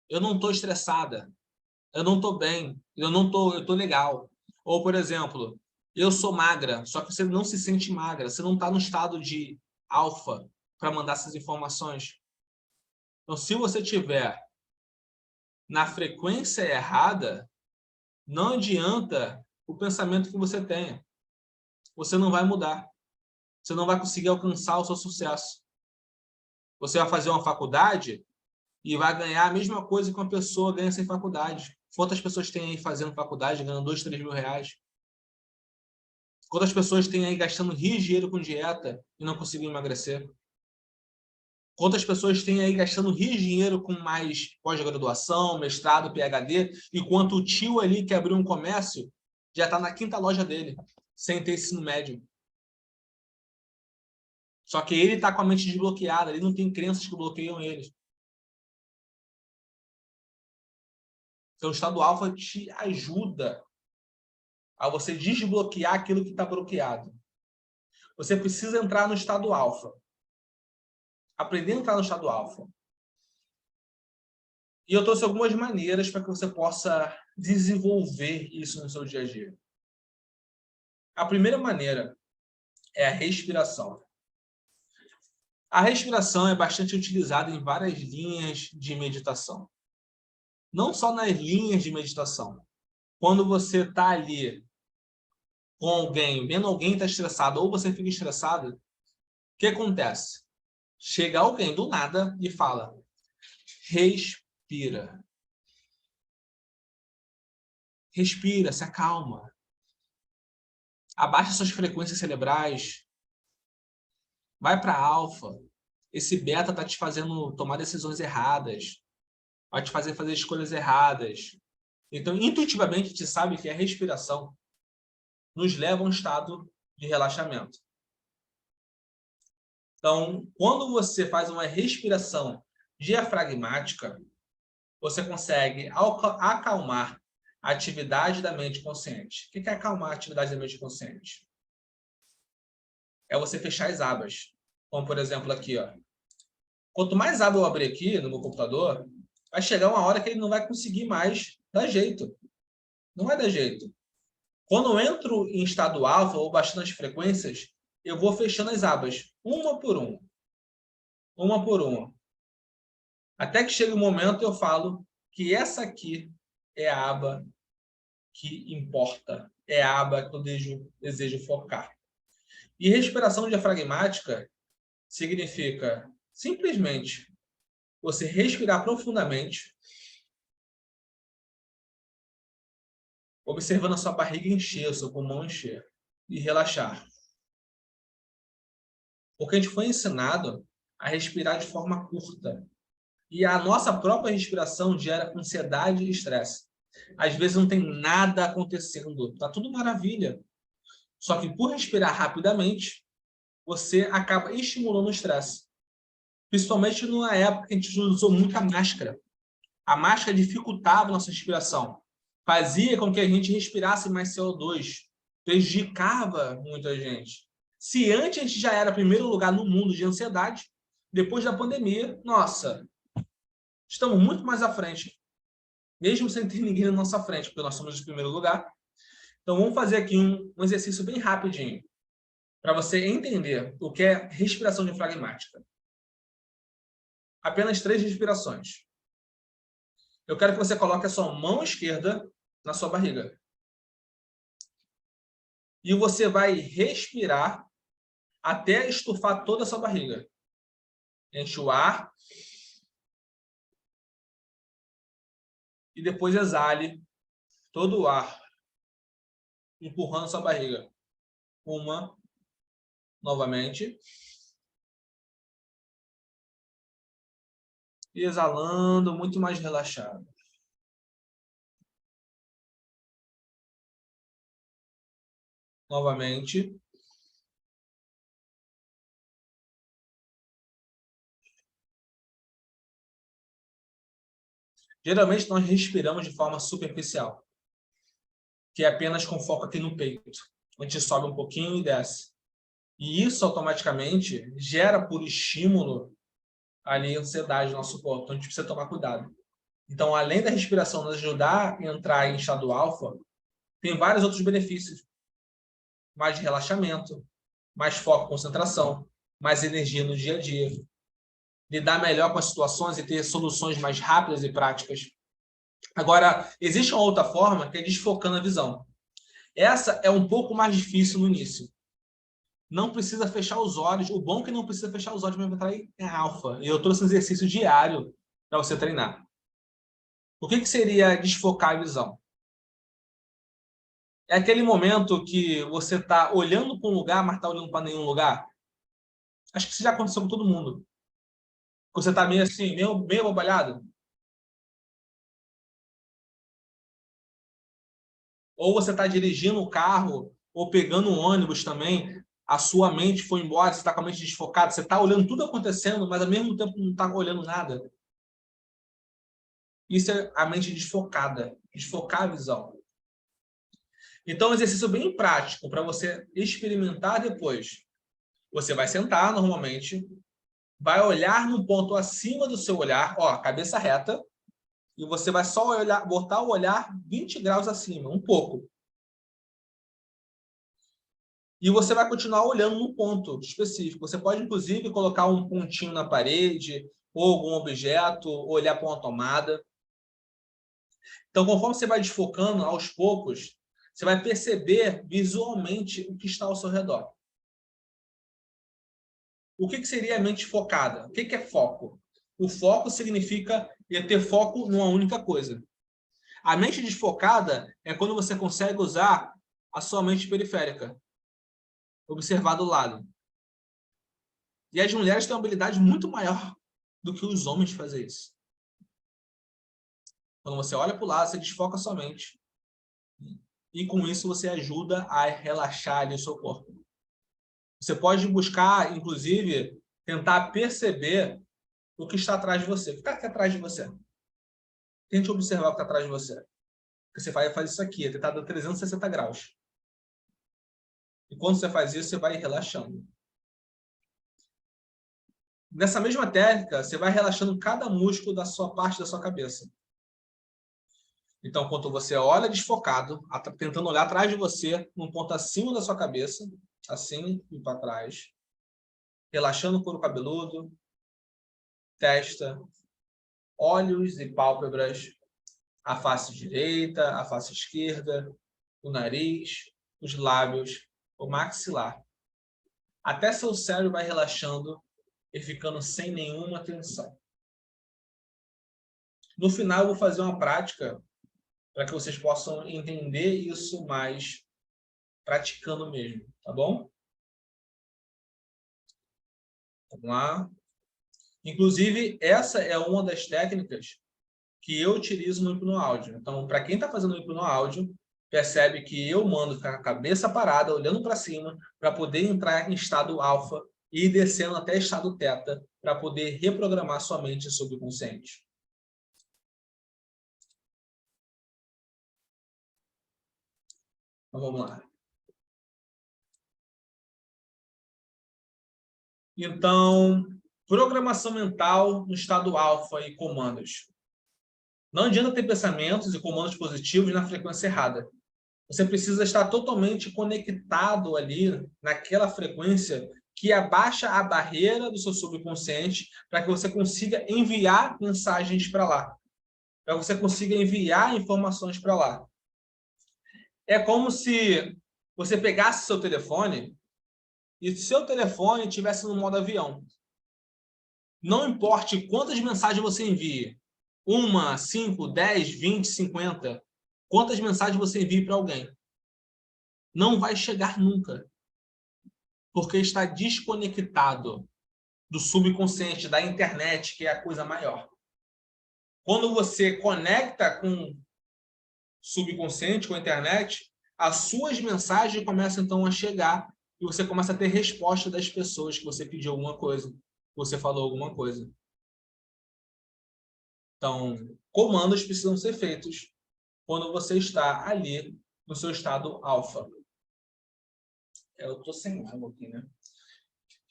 eu não estou estressada, eu não estou bem, eu estou legal. Ou, por exemplo, eu sou magra, só que você não se sente magra, você não está no estado de alfa para mandar essas informações. Então, se você tiver na frequência errada, não adianta o pensamento que você tenha. Você não vai mudar. Você não vai conseguir alcançar o seu sucesso. Você vai fazer uma faculdade e vai ganhar a mesma coisa que uma pessoa ganha sem faculdade. Quantas pessoas tem aí fazendo faculdade, ganhando 2, 3 mil reais? Quantas pessoas tem aí gastando rios de dinheiro com dieta e não conseguem emagrecer? Quantas pessoas têm aí gastando rios de dinheiro com mais pós-graduação, mestrado, PhD, enquanto o tio ali que abriu um comércio já está na quinta loja dele, sem ter ensino médio. Só que ele está com a mente desbloqueada, ele não tem crenças que bloqueiam ele. Então, o estado alfa te ajuda a você desbloquear aquilo que está bloqueado. Você precisa entrar no estado alfa. Aprender a entrar no estado alfa. E eu trouxe algumas maneiras para que você possa desenvolver isso no seu dia a dia. A primeira maneira é a respiração. A respiração é bastante utilizada em várias linhas de meditação. Não só nas linhas de meditação. Quando você está ali com alguém, vendo alguém estar estressado, ou você fica estressado, o que acontece? Chega alguém do nada e fala, respira. Respira, se acalma. Abaixa suas frequências cerebrais. Vai para alfa. Esse beta está te fazendo tomar decisões erradas. Vai te fazer escolhas erradas. Então, intuitivamente, a gente sabe que a respiração nos leva a um estado de relaxamento. Então, quando você faz uma respiração diafragmática, você consegue acalmar a atividade da mente consciente. O que é acalmar a atividade da mente consciente? É você fechar as abas. Como, por exemplo, aqui, ó. Quanto mais aba eu abrir aqui no meu computador, vai chegar uma hora que ele não vai conseguir mais dar jeito. Não vai dar jeito. Quando eu entro em estado alfa ou baixando as frequências, eu vou fechando as abas, uma por uma. Uma por uma. Até que chega um momento eu falo que essa aqui é a aba que importa. É a aba que eu desejo focar. E respiração diafragmática significa simplesmente você respirar profundamente, observando a sua barriga encher, o seu pulmão encher, e relaxar. Porque a gente foi ensinado a respirar de forma curta. E a nossa própria respiração gera ansiedade e estresse. Às vezes não tem nada acontecendo, tá tudo maravilha. Só que por respirar rapidamente, você acaba estimulando o estresse. Principalmente numa época que a gente usou muita máscara. A máscara dificultava a nossa respiração. Fazia com que a gente respirasse mais CO2. Prejudicava muita gente. Se antes a gente já era primeiro lugar no mundo de ansiedade, depois da pandemia, nossa, estamos muito mais à frente. Mesmo sem ter ninguém na nossa frente, porque nós somos o primeiro lugar. Então, vamos fazer aqui um exercício bem rapidinho, para você entender o que é respiração diafragmática. Apenas 3 respirações. Eu quero que você coloque a sua mão esquerda na sua barriga. E você vai respirar até estufar toda a sua barriga. Enche o ar. E depois exale todo o ar, empurrando a sua barriga. Uma, novamente. E exalando, muito mais relaxado. Novamente. Geralmente nós respiramos de forma superficial, que é apenas com foco aqui no peito. A gente sobe um pouquinho e desce. E isso automaticamente gera por estímulo ali ansiedade no nosso corpo. Então a gente precisa tomar cuidado. Então, além da respiração nos ajudar a entrar em estado alfa, tem vários outros benefícios. Mais relaxamento, mais foco, concentração, mais energia no dia a dia, lidar melhor com as situações e ter soluções mais rápidas e práticas. Agora, existe uma outra forma que é desfocando a visão. Essa é um pouco mais difícil no início. Não precisa fechar os olhos. O bom é que não precisa fechar os olhos para entrar em alfa. E eu trouxe um exercício diário para você treinar. O que seria desfocar a visão? É aquele momento que você está olhando para um lugar, mas está olhando para nenhum lugar. Acho que isso já aconteceu com todo mundo. Você está meio assim, meio abobalhado. Ou você está dirigindo o carro, ou pegando um ônibus também, a sua mente foi embora, você está com a mente desfocada, você está olhando tudo acontecendo, mas ao mesmo tempo não está olhando nada. Isso é a mente desfocada, desfocar a visão. Então, um exercício bem prático para você experimentar depois. Você vai sentar normalmente, vai olhar no ponto acima do seu olhar, ó, cabeça reta, e você vai só olhar, botar o olhar 20 graus acima, um pouco. E você vai continuar olhando num ponto específico. Você pode, inclusive, colocar um pontinho na parede, ou algum objeto, ou olhar para uma tomada. Então, conforme você vai desfocando aos poucos, você vai perceber visualmente o que está ao seu redor. O que seria a mente focada? O que é foco? O foco significa ter foco numa única coisa. A mente desfocada é quando você consegue usar a sua mente periférica, observar do lado. E as mulheres têm uma habilidade muito maior do que os homens fazer isso. Quando você olha para o lado, você desfoca a sua mente. E com isso você ajuda a relaxar ali o seu corpo. Você pode buscar, inclusive, tentar perceber o que está atrás de você. O que está aqui atrás de você? Tente observar o que está atrás de você. Você faz isso aqui, é tentar dar 360 graus. E quando você faz isso, você vai relaxando. Nessa mesma técnica, você vai relaxando cada músculo da sua parte da sua cabeça. Então, quando você olha desfocado, tentando olhar atrás de você, num ponto acima da sua cabeça, assim e para trás, relaxando o couro cabeludo, testa, olhos e pálpebras, a face direita, a face esquerda, o nariz, os lábios, o maxilar. Até seu cérebro vai relaxando e ficando sem nenhuma tensão. No final, eu vou fazer uma prática para que vocês possam entender isso mais praticando mesmo, tá bom? Vamos lá. Inclusive, essa é uma das técnicas que eu utilizo no hipnoáudio. Então, para quem está fazendo hipnoáudio, percebe que eu mando ficar com a cabeça parada, olhando para cima, para poder entrar em estado alfa e ir descendo até estado teta, para poder reprogramar sua mente subconsciente. Então, vamos lá. Então, programação mental no estado alfa e comandos. Não adianta ter pensamentos e comandos positivos na frequência errada. Você precisa estar totalmente conectado ali naquela frequência que abaixa a barreira do seu subconsciente para que você consiga enviar mensagens para lá, para que você consiga enviar informações para lá. É como se você pegasse seu telefone e seu telefone estivesse no modo avião. Não importe quantas mensagens você envie, 1, 5, 10, 20, 50, quantas mensagens você envie para alguém, não vai chegar nunca, porque está desconectado do subconsciente, da internet, que é a coisa maior. Quando você conecta com o subconsciente, com a internet, as suas mensagens começam então a chegar e você começa a ter resposta das pessoas que você pediu alguma coisa, que você falou alguma coisa. Então, comandos precisam ser feitos quando você está ali no seu estado alfa. Eu estou sem água aqui, né?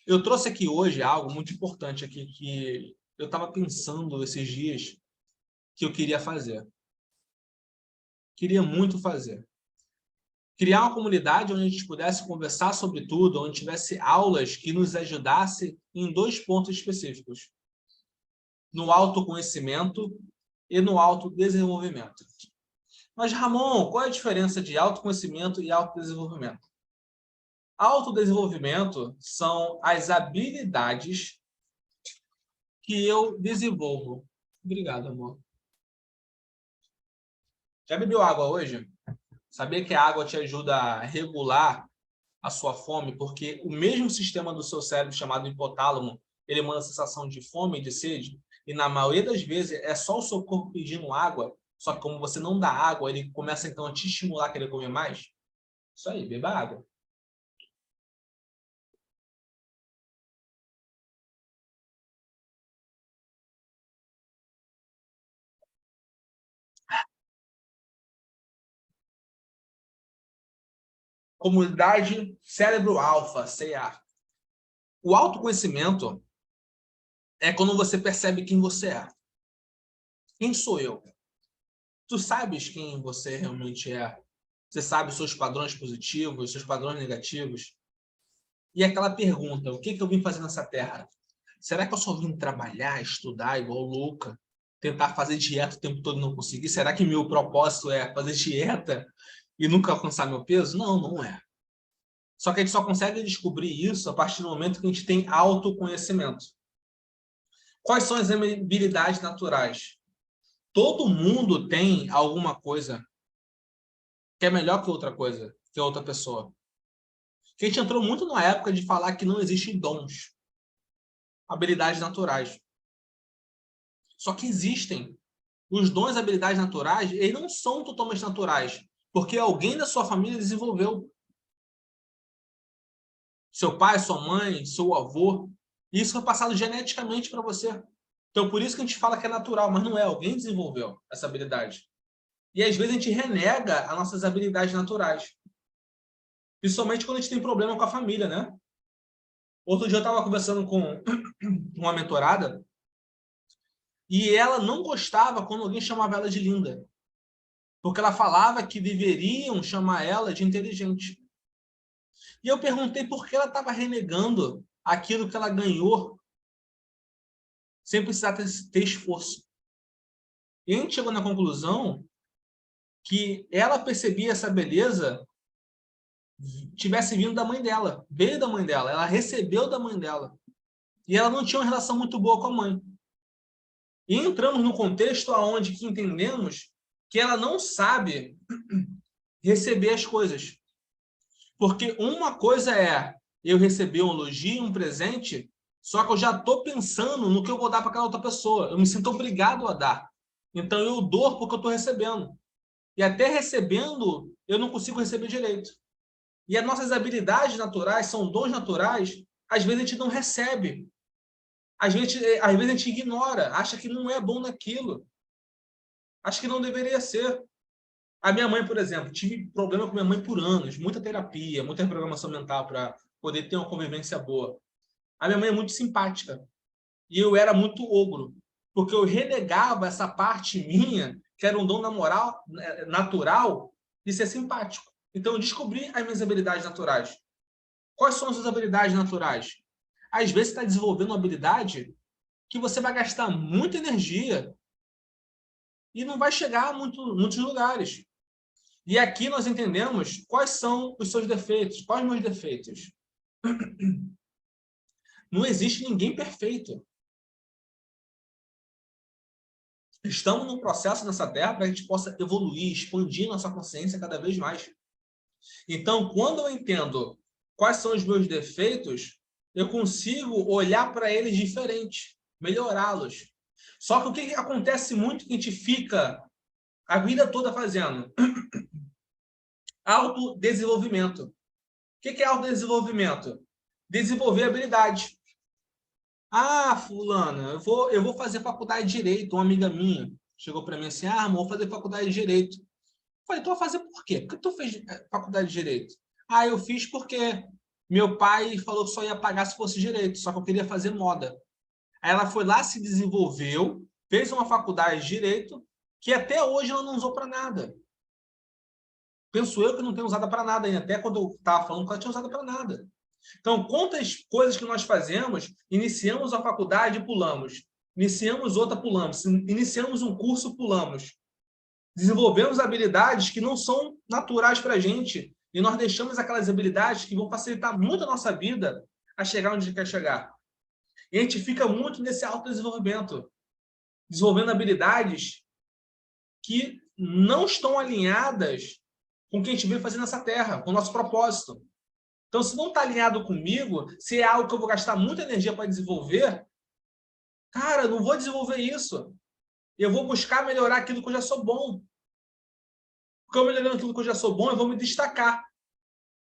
Eu trouxe aqui hoje algo muito importante aqui que eu estava pensando esses dias que eu queria fazer. Queria muito fazer. Criar uma comunidade onde a gente pudesse conversar sobre tudo, onde tivesse aulas que nos ajudassem em 2 pontos específicos. No autoconhecimento e no autodesenvolvimento. Mas, Ramon, qual é a diferença de autoconhecimento e autodesenvolvimento? Autodesenvolvimento são as habilidades que eu desenvolvo. Obrigado, amor. Já bebeu água hoje? Sabia que a água te ajuda a regular a sua fome? Porque o mesmo sistema do seu cérebro, chamado hipotálamo, ele manda a sensação de fome e de sede, e na maioria das vezes é só o seu corpo pedindo água Só que como você não dá água, ele começa então a te estimular a querer comer mais. Isso aí, beba água. Comunidade cérebro alfa, CA. O autoconhecimento é quando você percebe quem você é. Quem sou eu? Tu sabes quem você realmente é. Você sabe os seus padrões positivos, os seus padrões negativos. E aquela pergunta, o que eu vim fazer nessa terra? Será que eu só vim trabalhar, estudar igual louca? Tentar fazer dieta o tempo todo e não conseguir? Será que meu propósito é fazer dieta e nunca alcançar meu peso? Não, não é. Só que a gente só consegue descobrir isso a partir do momento que a gente tem autoconhecimento. Quais são as habilidades naturais? Todo mundo tem alguma coisa que é melhor que outra coisa, que outra pessoa. Que a gente entrou muito na época de falar que não existem dons, habilidades naturais. Só que existem. Os dons e habilidades naturais, eles não são totalmente naturais, porque alguém da sua família desenvolveu. Seu pai, sua mãe, seu avô. Isso foi passado geneticamente para você. Então, por isso que a gente fala que é natural, mas não é. Alguém desenvolveu essa habilidade. E, às vezes, a gente renega as nossas habilidades naturais. Principalmente quando a gente tem problema com a família, né? Outro dia eu estava conversando com uma mentorada e ela não gostava quando alguém chamava ela de linda. Porque ela falava que deveriam chamar ela de inteligente. E eu perguntei por que ela estava renegando aquilo que ela ganhou sem precisar ter esforço. E a gente chegou na conclusão que ela percebia essa beleza tivesse vindo da mãe dela, veio da mãe dela, ela recebeu da mãe dela. E ela não tinha uma relação muito boa com a mãe. E entramos no contexto onde que entendemos que ela não sabe receber as coisas. Porque uma coisa é eu receber um elogio, um presente, só que eu já estou pensando no que eu vou dar para aquela outra pessoa. Eu me sinto obrigado a dar. Então eu dou porque eu estou recebendo. E até recebendo, eu não consigo receber direito. E as nossas habilidades naturais, são dons naturais, às vezes a gente não recebe. Às vezes a gente ignora, acha que não é bom naquilo. Acha que não deveria ser. A minha mãe, por exemplo, tive problema com minha mãe por anos, muita terapia, muita reprogramação mental para poder ter uma convivência boa. A minha mãe é muito simpática e eu era muito ogro, porque eu renegava essa parte minha, que era um dom natural, de ser simpático. Então eu descobri as minhas habilidades naturais. Quais são as suas habilidades naturais? Às vezes você está desenvolvendo uma habilidade que você vai gastar muita energia e não vai chegar a muitos lugares. E aqui nós entendemos quais são os seus defeitos. Quais os meus defeitos? Não existe ninguém perfeito. Estamos num processo nessa Terra para a gente possa evoluir, expandir nossa consciência cada vez mais. Então, quando eu entendo quais são os meus defeitos, eu consigo olhar para eles diferente, melhorá-los. Só que o que acontece muito que a gente fica a vida toda fazendo? Autodesenvolvimento. O que é autodesenvolvimento? Desenvolver habilidade. Ah, fulana, eu vou fazer faculdade de Direito. Uma amiga minha chegou para mim assim, amor, vou fazer faculdade de Direito. Eu falei, tu vai fazer por quê? Por que tu fez faculdade de Direito? Ah, eu fiz porque meu pai falou que só ia pagar se fosse Direito, só que eu queria fazer moda. Aí ela foi lá, se desenvolveu, fez uma faculdade de Direito, que até hoje ela não usou para nada. Penso eu que não tenho usado para nada ainda, até quando eu estava falando que ela tinha usado para nada. Então, quantas coisas que nós fazemos, iniciamos a faculdade e pulamos, iniciamos outra, pulamos, iniciamos um curso, pulamos, desenvolvemos habilidades que não são naturais para a gente e nós deixamos aquelas habilidades que vão facilitar muito a nossa vida a chegar onde a gente quer chegar. E a gente fica muito nesse autodesenvolvimento, desenvolvendo habilidades que não estão alinhadas com o que a gente veio fazer nessa terra, com o nosso propósito. Então, se não está alinhado comigo, se é algo que eu vou gastar muita energia para desenvolver, cara, eu não vou desenvolver isso. Eu vou buscar melhorar aquilo que eu já sou bom. Porque eu melhorando aquilo que eu já sou bom, eu vou me destacar.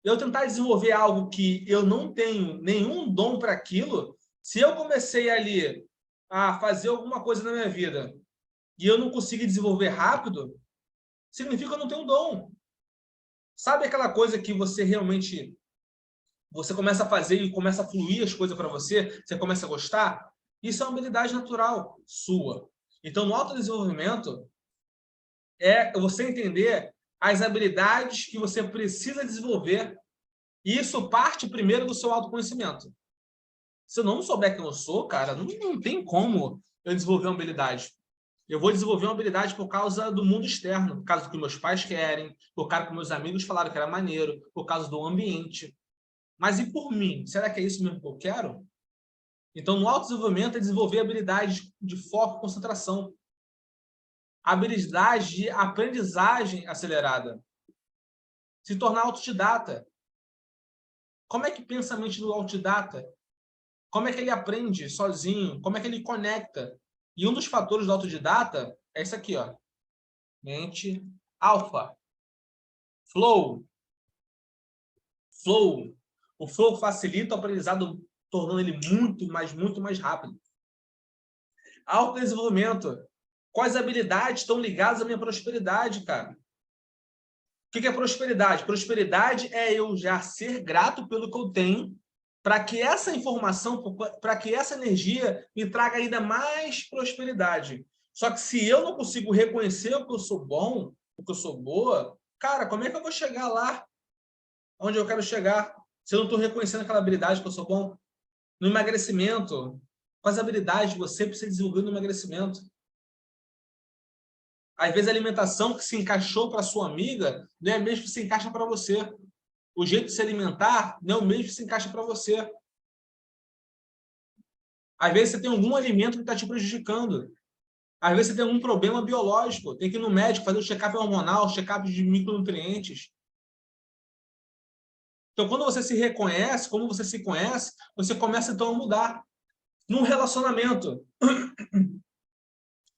Eu tentar desenvolver algo que eu não tenho nenhum dom para aquilo, se eu comecei ali a fazer alguma coisa na minha vida e eu não consigo desenvolver rápido, significa que eu não tenho dom. Sabe aquela coisa que você realmente você começa a fazer e começa a fluir as coisas para você, você começa a gostar? Isso é uma habilidade natural sua. Então, no autodesenvolvimento, é você entender as habilidades que você precisa desenvolver. E isso parte primeiro do seu autoconhecimento. Se eu não souber quem eu sou, cara, não tem como eu desenvolver uma habilidade. Eu vou desenvolver uma habilidade por causa do mundo externo, por causa do que meus pais querem, por causa que meus amigos falaram que era maneiro, por causa do ambiente. Mas e por mim? Será que é isso mesmo que eu quero? Então, no autodesenvolvimento é desenvolver habilidades de foco e concentração. Habilidade de aprendizagem acelerada. Se tornar autodidata. Como é que pensa a mente do autodidata? Como é que ele aprende sozinho? Como é que ele conecta? E um dos fatores do autodidata é isso aqui, ó. Mente alfa. Flow. Flow. O flow facilita o aprendizado, tornando ele muito mais rápido. Autodesenvolvimento. Quais habilidades estão ligadas à minha prosperidade, cara? O que é prosperidade? Prosperidade é eu já ser grato pelo que eu tenho, para que essa informação, para que essa energia me traga ainda mais prosperidade. Só que se eu não consigo reconhecer o que eu sou bom, o que eu sou boa, cara, como é que eu vou chegar lá onde eu quero chegar? Se eu não estou reconhecendo aquela habilidade que eu sou bom? No emagrecimento, quais habilidades você precisa desenvolver no emagrecimento? Às vezes a alimentação que se encaixou para sua amiga não é a mesma que se encaixa para você. O jeito de se alimentar não é o mesmo que se encaixa para você. Às vezes você tem algum alimento que está te prejudicando. Às vezes você tem algum problema biológico. Tem que ir no médico fazer o check-up hormonal, check-up de micronutrientes. Então, quando você se reconhece, como você se conhece, você começa então a mudar. Num relacionamento,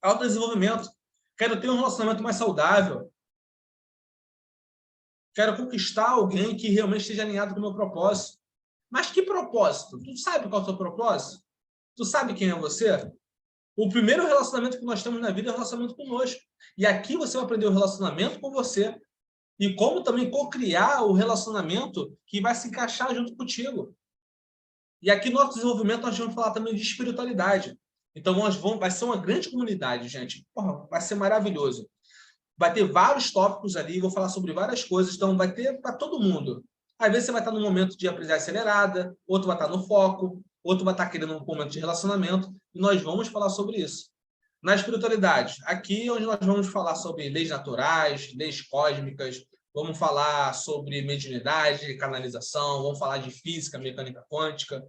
autodesenvolvimento. Quero ter um relacionamento mais saudável. Quero conquistar alguém que realmente esteja alinhado com o meu propósito. Mas que propósito? Tu sabe qual é o teu propósito? Tu sabe quem é você? O primeiro relacionamento que nós temos na vida é o relacionamento conosco. E aqui você vai aprender o relacionamento com você. E como também co-criar o relacionamento que vai se encaixar junto contigo. E aqui no nosso desenvolvimento nós vamos falar também de espiritualidade. Então vai ser uma grande comunidade, gente. Porra, vai ser maravilhoso. Vai ter vários tópicos ali, vou falar sobre várias coisas, então vai ter para todo mundo. Às vezes você vai estar num momento de aprendizagem acelerada, outro vai estar no foco, outro vai estar querendo um momento de relacionamento, e nós vamos falar sobre isso. Na espiritualidade, aqui onde nós vamos falar sobre leis naturais, leis cósmicas, vamos falar sobre mediunidade, canalização, vamos falar de física, mecânica quântica,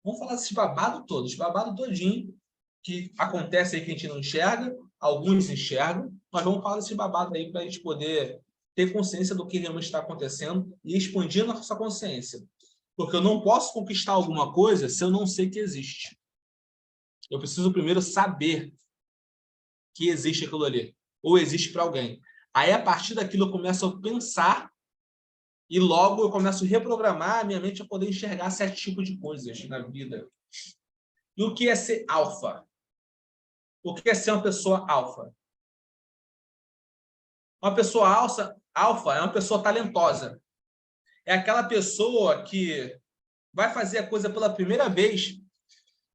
vamos falar desses babados todos, esse babado todinho que acontece aí que a gente não enxerga, alguns enxergam, nós vamos falar desse babado aí para a gente poder ter consciência do que realmente está acontecendo e expandir a nossa consciência. Porque eu não posso conquistar alguma coisa se eu não sei que existe. Eu preciso primeiro saber que existe aquilo ali, ou existe para alguém. Aí, a partir daquilo, eu começo a pensar e logo eu começo a reprogramar a minha mente a poder enxergar certo tipo de coisas na vida. E o que é ser alfa? O que é ser uma pessoa alfa? Uma pessoa alfa é uma pessoa talentosa. É aquela pessoa que vai fazer a coisa pela primeira vez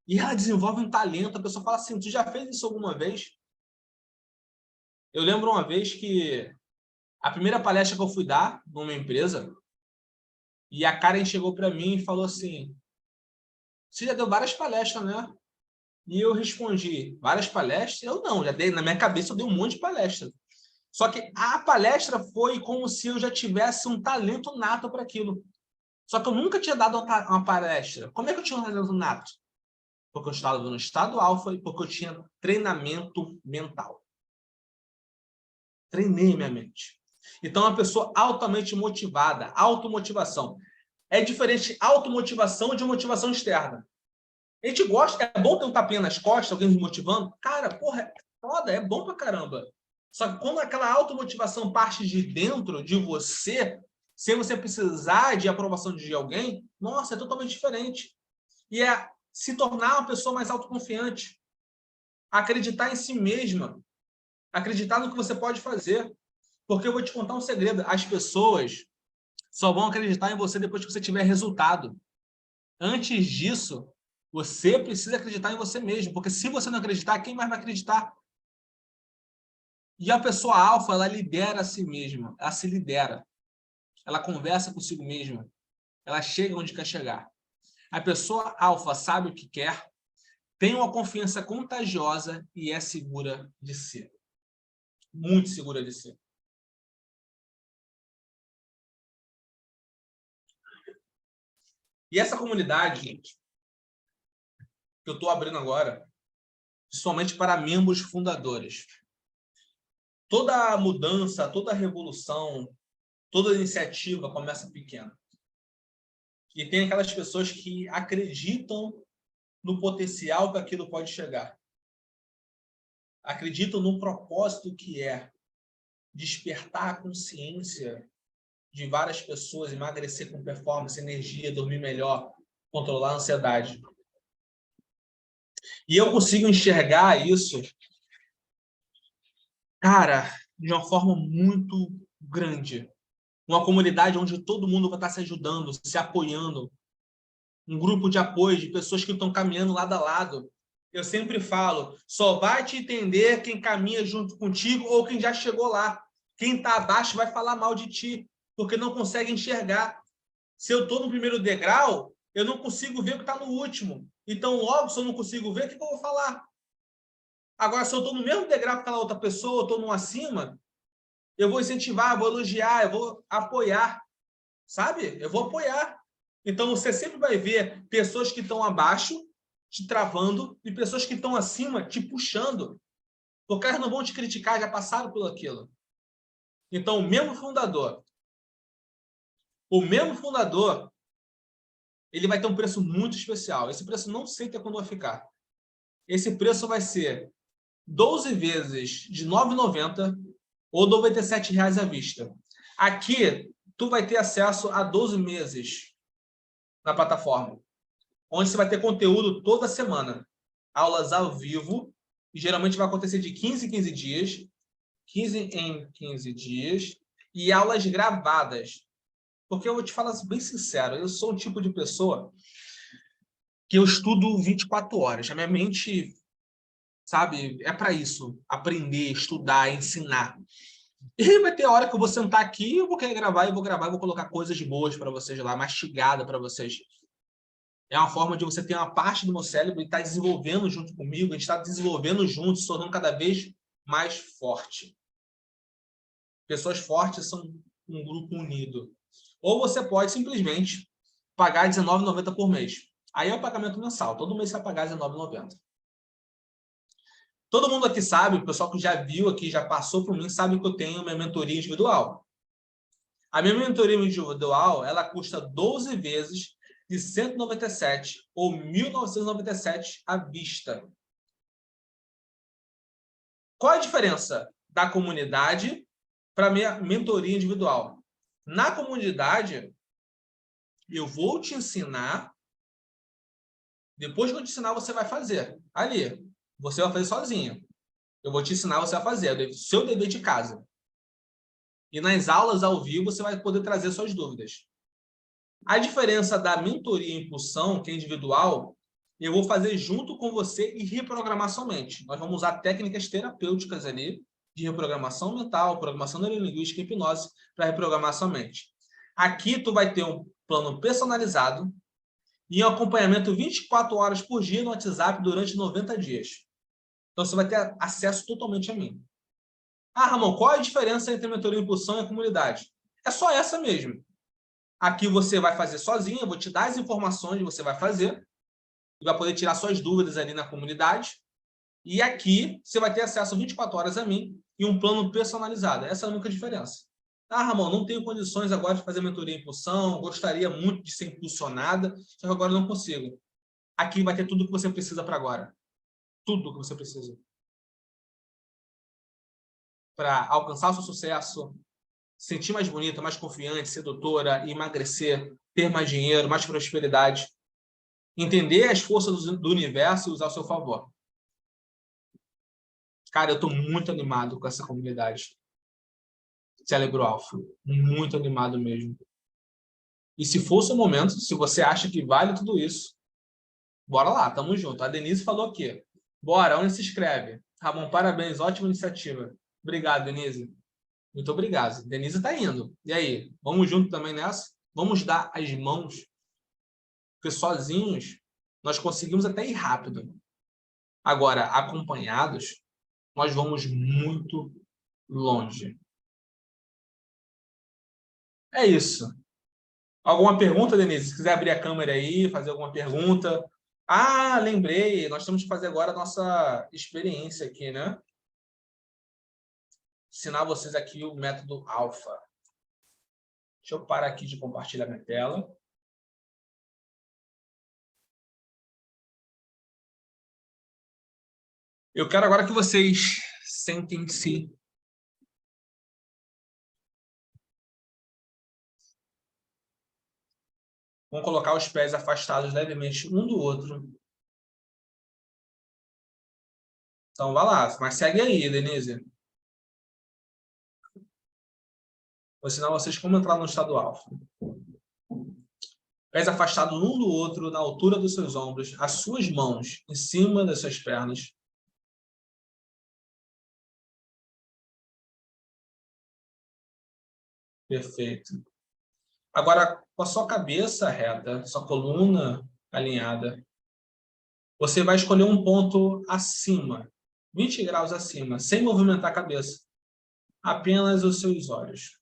e ela desenvolve um talento. A pessoa fala assim, tu já fez isso alguma vez? Eu lembro uma vez que a primeira palestra que eu fui dar numa empresa, e a Karen chegou para mim e falou assim, você já deu várias palestras, né? E eu respondi, várias palestras? Eu não, já dei, na minha cabeça eu dei um monte de palestra. Só que a palestra foi como se eu já tivesse um talento nato para aquilo. Só que eu nunca tinha dado uma palestra. Como é que eu tinha um talento nato? Porque eu estava no estado alfa e porque eu tinha treinamento mental. Treinei minha mente. Então, é uma pessoa altamente motivada, automotivação. É diferente automotivação de motivação externa. A gente gosta, é bom ter um tapinha nas costas, alguém me motivando. Cara, porra, foda, é bom pra caramba. Só que quando aquela automotivação parte de dentro de você, sem você precisar de aprovação de alguém, nossa, é totalmente diferente. E é se tornar uma pessoa mais autoconfiante, acreditar em si mesma, acreditar no que você pode fazer. Porque eu vou te contar um segredo, as pessoas só vão acreditar em você depois que você tiver resultado. Antes disso, você precisa acreditar em você mesmo, porque se você não acreditar, quem mais vai acreditar? E a pessoa alfa, ela lidera a si mesma, ela se lidera. Ela conversa consigo mesma, ela chega onde quer chegar. A pessoa alfa sabe o que quer, tem uma confiança contagiosa e é segura de si. Muito segura de si. E essa comunidade, gente, que eu estou abrindo agora, somente para membros fundadores. Toda mudança, toda revolução, toda iniciativa começa pequena. E tem aquelas pessoas que acreditam no potencial que aquilo pode chegar. Acreditam no propósito que é despertar a consciência de várias pessoas, emagrecer com performance, energia, dormir melhor, controlar a ansiedade. E eu consigo enxergar isso, cara, de uma forma muito grande. Uma comunidade onde todo mundo vai estar se ajudando, se apoiando. Um grupo de apoio de pessoas que estão caminhando lado a lado. Eu sempre falo, só vai te entender quem caminha junto contigo ou quem já chegou lá. Quem está abaixo vai falar mal de ti, porque não consegue enxergar. Se eu estou no primeiro degrau, eu não consigo ver o que está no último. Então, logo, se eu não consigo ver, o que eu vou falar? Agora, se eu estou no mesmo degrau que aquela outra pessoa, eu estou no acima, eu vou incentivar, eu vou elogiar, eu vou apoiar, sabe? Eu vou apoiar. Então, você sempre vai ver pessoas que estão abaixo te travando e pessoas que estão acima te puxando. Porque elas não vão te criticar, já passaram por aquilo. Então, o mesmo fundador, ele vai ter um preço muito especial. Esse preço não sei até quando vai ficar. Esse preço vai ser 12 vezes de R$ 9,90 ou R$ 97 à vista. Aqui, tu vai ter acesso a 12 meses na plataforma, onde você vai ter conteúdo toda semana. Aulas ao vivo, e geralmente vai acontecer de 15 em 15 dias, 15 em 15 dias, e aulas gravadas. Porque eu vou te falar bem sincero, eu sou um tipo de pessoa que eu estudo 24 horas. A minha mente, sabe, é para isso, aprender, estudar, ensinar. E vai ter hora que eu vou sentar aqui, eu vou querer gravar, e vou colocar coisas boas para vocês lá, mastigada para vocês. É uma forma de você ter uma parte do meu cérebro e estar desenvolvendo junto comigo, a gente está desenvolvendo juntos, se tornando cada vez mais forte. Pessoas fortes são um grupo unido. Ou você pode simplesmente pagar R$19,90 por mês. Aí é o pagamento mensal, todo mês você vai pagar R$19,90. Todo mundo aqui sabe, o pessoal que já viu aqui, já passou por mim, sabe que eu tenho minha mentoria individual. A minha mentoria individual, ela custa 12 vezes de 197 ou 1.997 à vista. Qual a diferença da comunidade para a minha mentoria individual? Na comunidade, eu vou te ensinar, depois que eu te ensinar, você vai fazer. Ali, você vai fazer sozinho. Eu vou te ensinar, você vai fazer. É o seu dever de casa. E nas aulas ao vivo, você vai poder trazer suas dúvidas. A diferença da mentoria e impulsão, que é individual, eu vou fazer junto com você e reprogramar somente. Nós vamos usar técnicas terapêuticas ali, de reprogramação mental, programação neurolinguística e hipnose, para reprogramar somente. Aqui tu vai ter um plano personalizado e um acompanhamento 24 horas por dia no WhatsApp durante 90 dias. Então você vai ter acesso totalmente a mim. Ah, Ramon, qual é a diferença entre a mentoria e impulsão e a comunidade? É só essa mesmo. Aqui você vai fazer sozinho, eu vou te dar as informações, você vai fazer, e vai poder tirar suas dúvidas ali na comunidade. E aqui você vai ter acesso 24 horas a mim e um plano personalizado. Essa é a única diferença. Ah, Ramon, não tenho condições agora de fazer mentoria e impulsão, gostaria muito de ser impulsionada, só que agora não consigo. Aqui vai ter tudo o que você precisa para agora. Tudo o que você precisa. para alcançar o seu sucesso, se sentir mais bonita, mais confiante, sedutora, emagrecer, ter mais dinheiro, mais prosperidade, entender as forças do universo e usar ao seu favor. Cara, eu estou muito animado com essa comunidade Cérebro Alfa. Muito animado mesmo. E se fosse o momento, se você acha que vale tudo isso, bora lá, tamo junto. A Denise falou aqui. Bora, onde se inscreve? Ramon, parabéns, ótima iniciativa. Obrigado, Denise. Muito obrigado. Denise tá indo. E aí, vamos junto também nessa? Vamos dar as mãos, porque sozinhos nós conseguimos até ir rápido. Agora, acompanhados, nós vamos muito longe. É isso. Alguma pergunta, Denise? Se quiser abrir a câmera aí, fazer alguma pergunta. Ah, lembrei. Nós temos que fazer agora a nossa experiência aqui, né? Ensinar vocês aqui o método alfa. Deixa eu parar aqui de compartilhar minha tela. Eu quero agora que vocês sentem-se. Vão colocar os pés afastados levemente um do outro. Então, vai lá. Mas segue aí, Denise. Vou ensinar vocês como entrar no estado alfa. Pés afastados um do outro, na altura dos seus ombros, as suas mãos em cima das suas pernas. Perfeito. Agora, com a sua cabeça reta, sua coluna alinhada, você vai escolher um ponto acima, 20 graus acima, sem movimentar a cabeça. Apenas os seus olhos.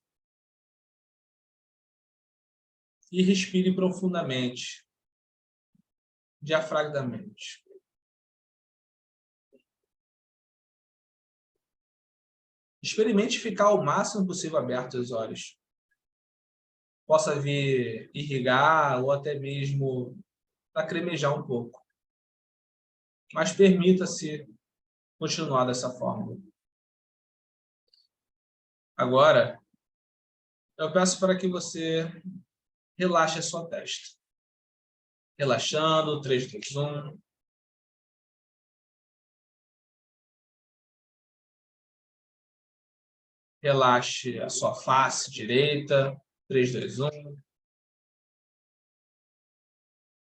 E respire profundamente, diafragmamente. Experimente ficar o máximo possível aberto os olhos. Possa vir irrigar ou até mesmo lacrimejar um pouco. Mas permita-se continuar dessa forma. Agora, eu peço para que você relaxe a sua testa. Relaxando, 3, 2, 1. Relaxe a sua face direita, 3, 2, 1.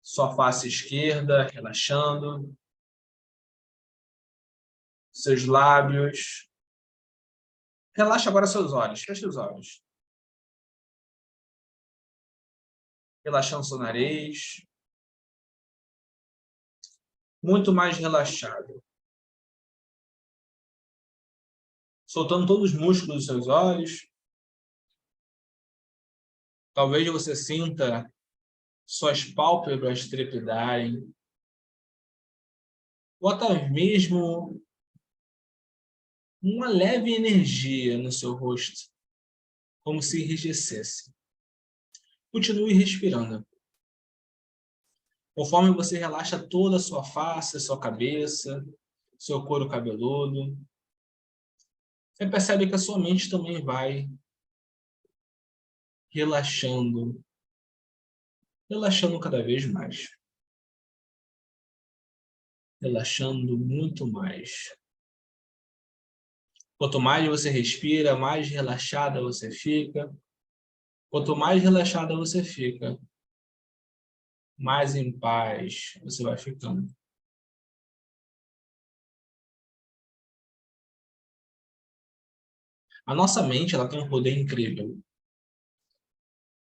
Sua face esquerda, relaxando. Seus lábios. Relaxe agora seus olhos, feche os olhos. Relaxando seu nariz. Muito mais relaxado. Soltando todos os músculos dos seus olhos. Talvez você sinta suas pálpebras trepidarem. Ou até mesmo uma leve energia no seu rosto, como se enrijecesse. Continue respirando. Conforme você relaxa toda a sua face, sua cabeça, seu couro cabeludo, você percebe que a sua mente também vai relaxando, relaxando cada vez mais. Relaxando muito mais. Quanto mais você respira, mais relaxada você fica. Quanto mais relaxada você fica, mais em paz você vai ficando. A nossa mente, ela tem um poder incrível.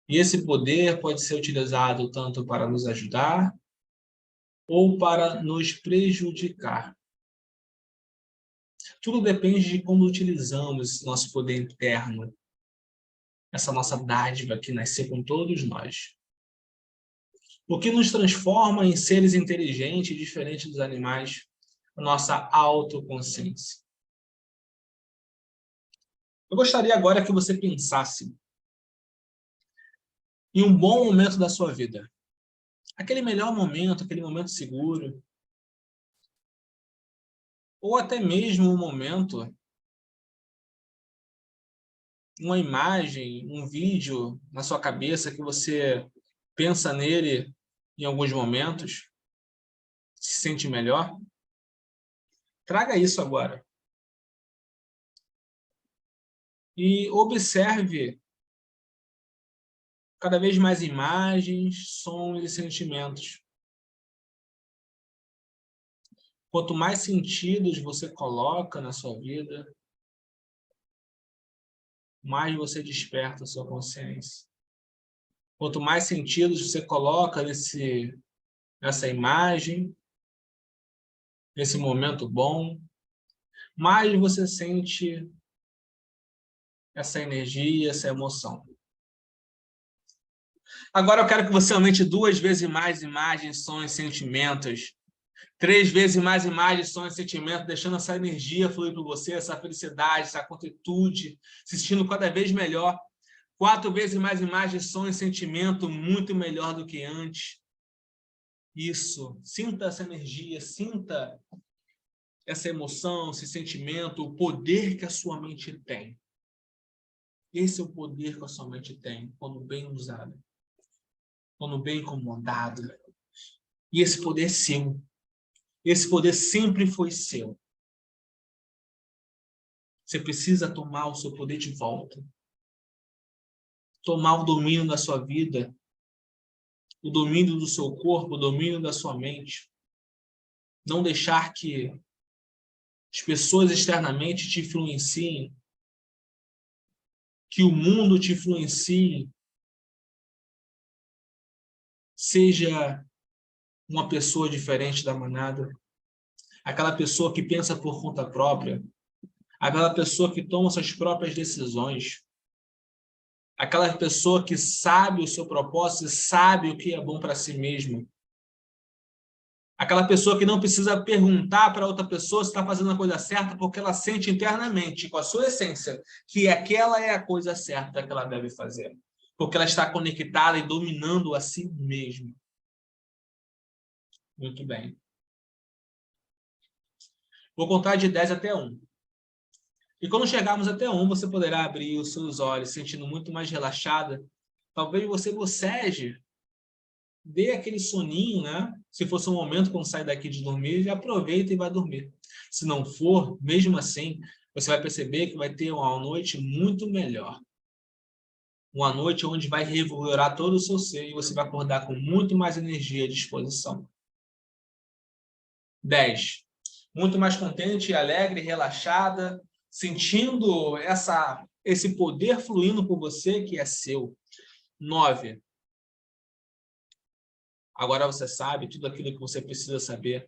E esse poder pode ser utilizado tanto para nos ajudar ou para nos prejudicar. Tudo depende de como utilizamos esse nosso poder interno, essa nossa dádiva que nasceu com todos nós. O que nos transforma em seres inteligentes, diferentes dos animais, a nossa autoconsciência. Eu gostaria agora que você pensasse em um bom momento da sua vida. Aquele melhor momento, aquele momento seguro. Ou até mesmo um momento uma imagem, um vídeo na sua cabeça que você pensa nele em alguns momentos, se sente melhor? Traga isso agora. E observe cada vez mais imagens, sons e sentimentos. Quanto mais sentidos você coloca na sua vida, mais você desperta a sua consciência. Quanto mais sentidos você coloca nessa imagem, nesse momento bom, mais você sente essa energia, essa emoção. Agora eu quero que você aumente 2 vezes mais imagens, sons, sentimentos. 3 vezes mais imagens, sons e sentimentos, deixando essa energia fluir por você, essa felicidade, essa conteúde, se sentindo cada vez melhor. 4 vezes mais imagens, sons e sentimento, muito melhor do que antes. Isso, sinta essa energia, sinta essa emoção, esse sentimento, o poder que a sua mente tem. Esse é o poder que a sua mente tem, quando bem usado, quando bem comandado. E esse poder é seu. Esse poder sempre foi seu. Você precisa tomar o seu poder de volta. Tomar o domínio da sua vida, o domínio do seu corpo, o domínio da sua mente. Não deixar que as pessoas externamente te influenciem, que o mundo te influencie. Seja uma pessoa diferente da manada, aquela pessoa que pensa por conta própria, aquela pessoa que toma suas próprias decisões, aquela pessoa que sabe o seu propósito e sabe o que é bom para si mesmo, aquela pessoa que não precisa perguntar para outra pessoa se está fazendo a coisa certa, porque ela sente internamente, com a sua essência, que aquela é a coisa certa que ela deve fazer, porque ela está conectada e dominando a si mesma. Muito bem. Vou contar de 10 até 1. E quando chegarmos até 1, você poderá abrir os seus olhos, sentindo muito mais relaxada. Talvez você boceje, dê aquele soninho, né? Se fosse um momento quando sai daqui de dormir, já aproveita e vai dormir. Se não for, mesmo assim, você vai perceber que vai ter uma noite muito melhor. Uma noite onde vai revigorar todo o seu ser e você vai acordar com muito mais energia e disposição. 10. Muito mais contente, alegre, relaxada, sentindo esse poder fluindo por você que é seu. 9. Agora você sabe tudo aquilo que você precisa saber.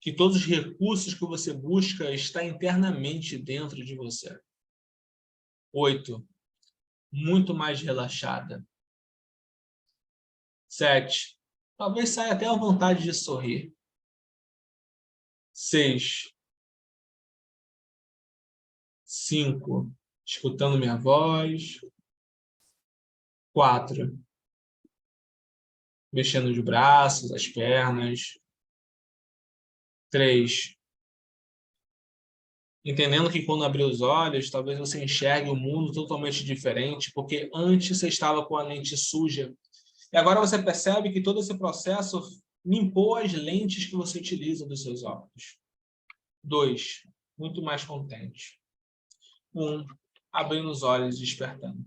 Que todos os recursos que você busca estão internamente dentro de você. 8. Muito mais relaxada. 7. Talvez saia até a vontade de sorrir. 6. 5. Escutando minha voz. 4. Mexendo os braços, as pernas. 3. Entendendo que quando abrir os olhos, talvez você enxergue o mundo totalmente diferente, porque antes você estava com a lente suja. E agora você percebe que todo esse processo limpou as lentes que você utiliza dos seus óculos. 2. Muito mais contente. 1. Abrindo os olhos e despertando.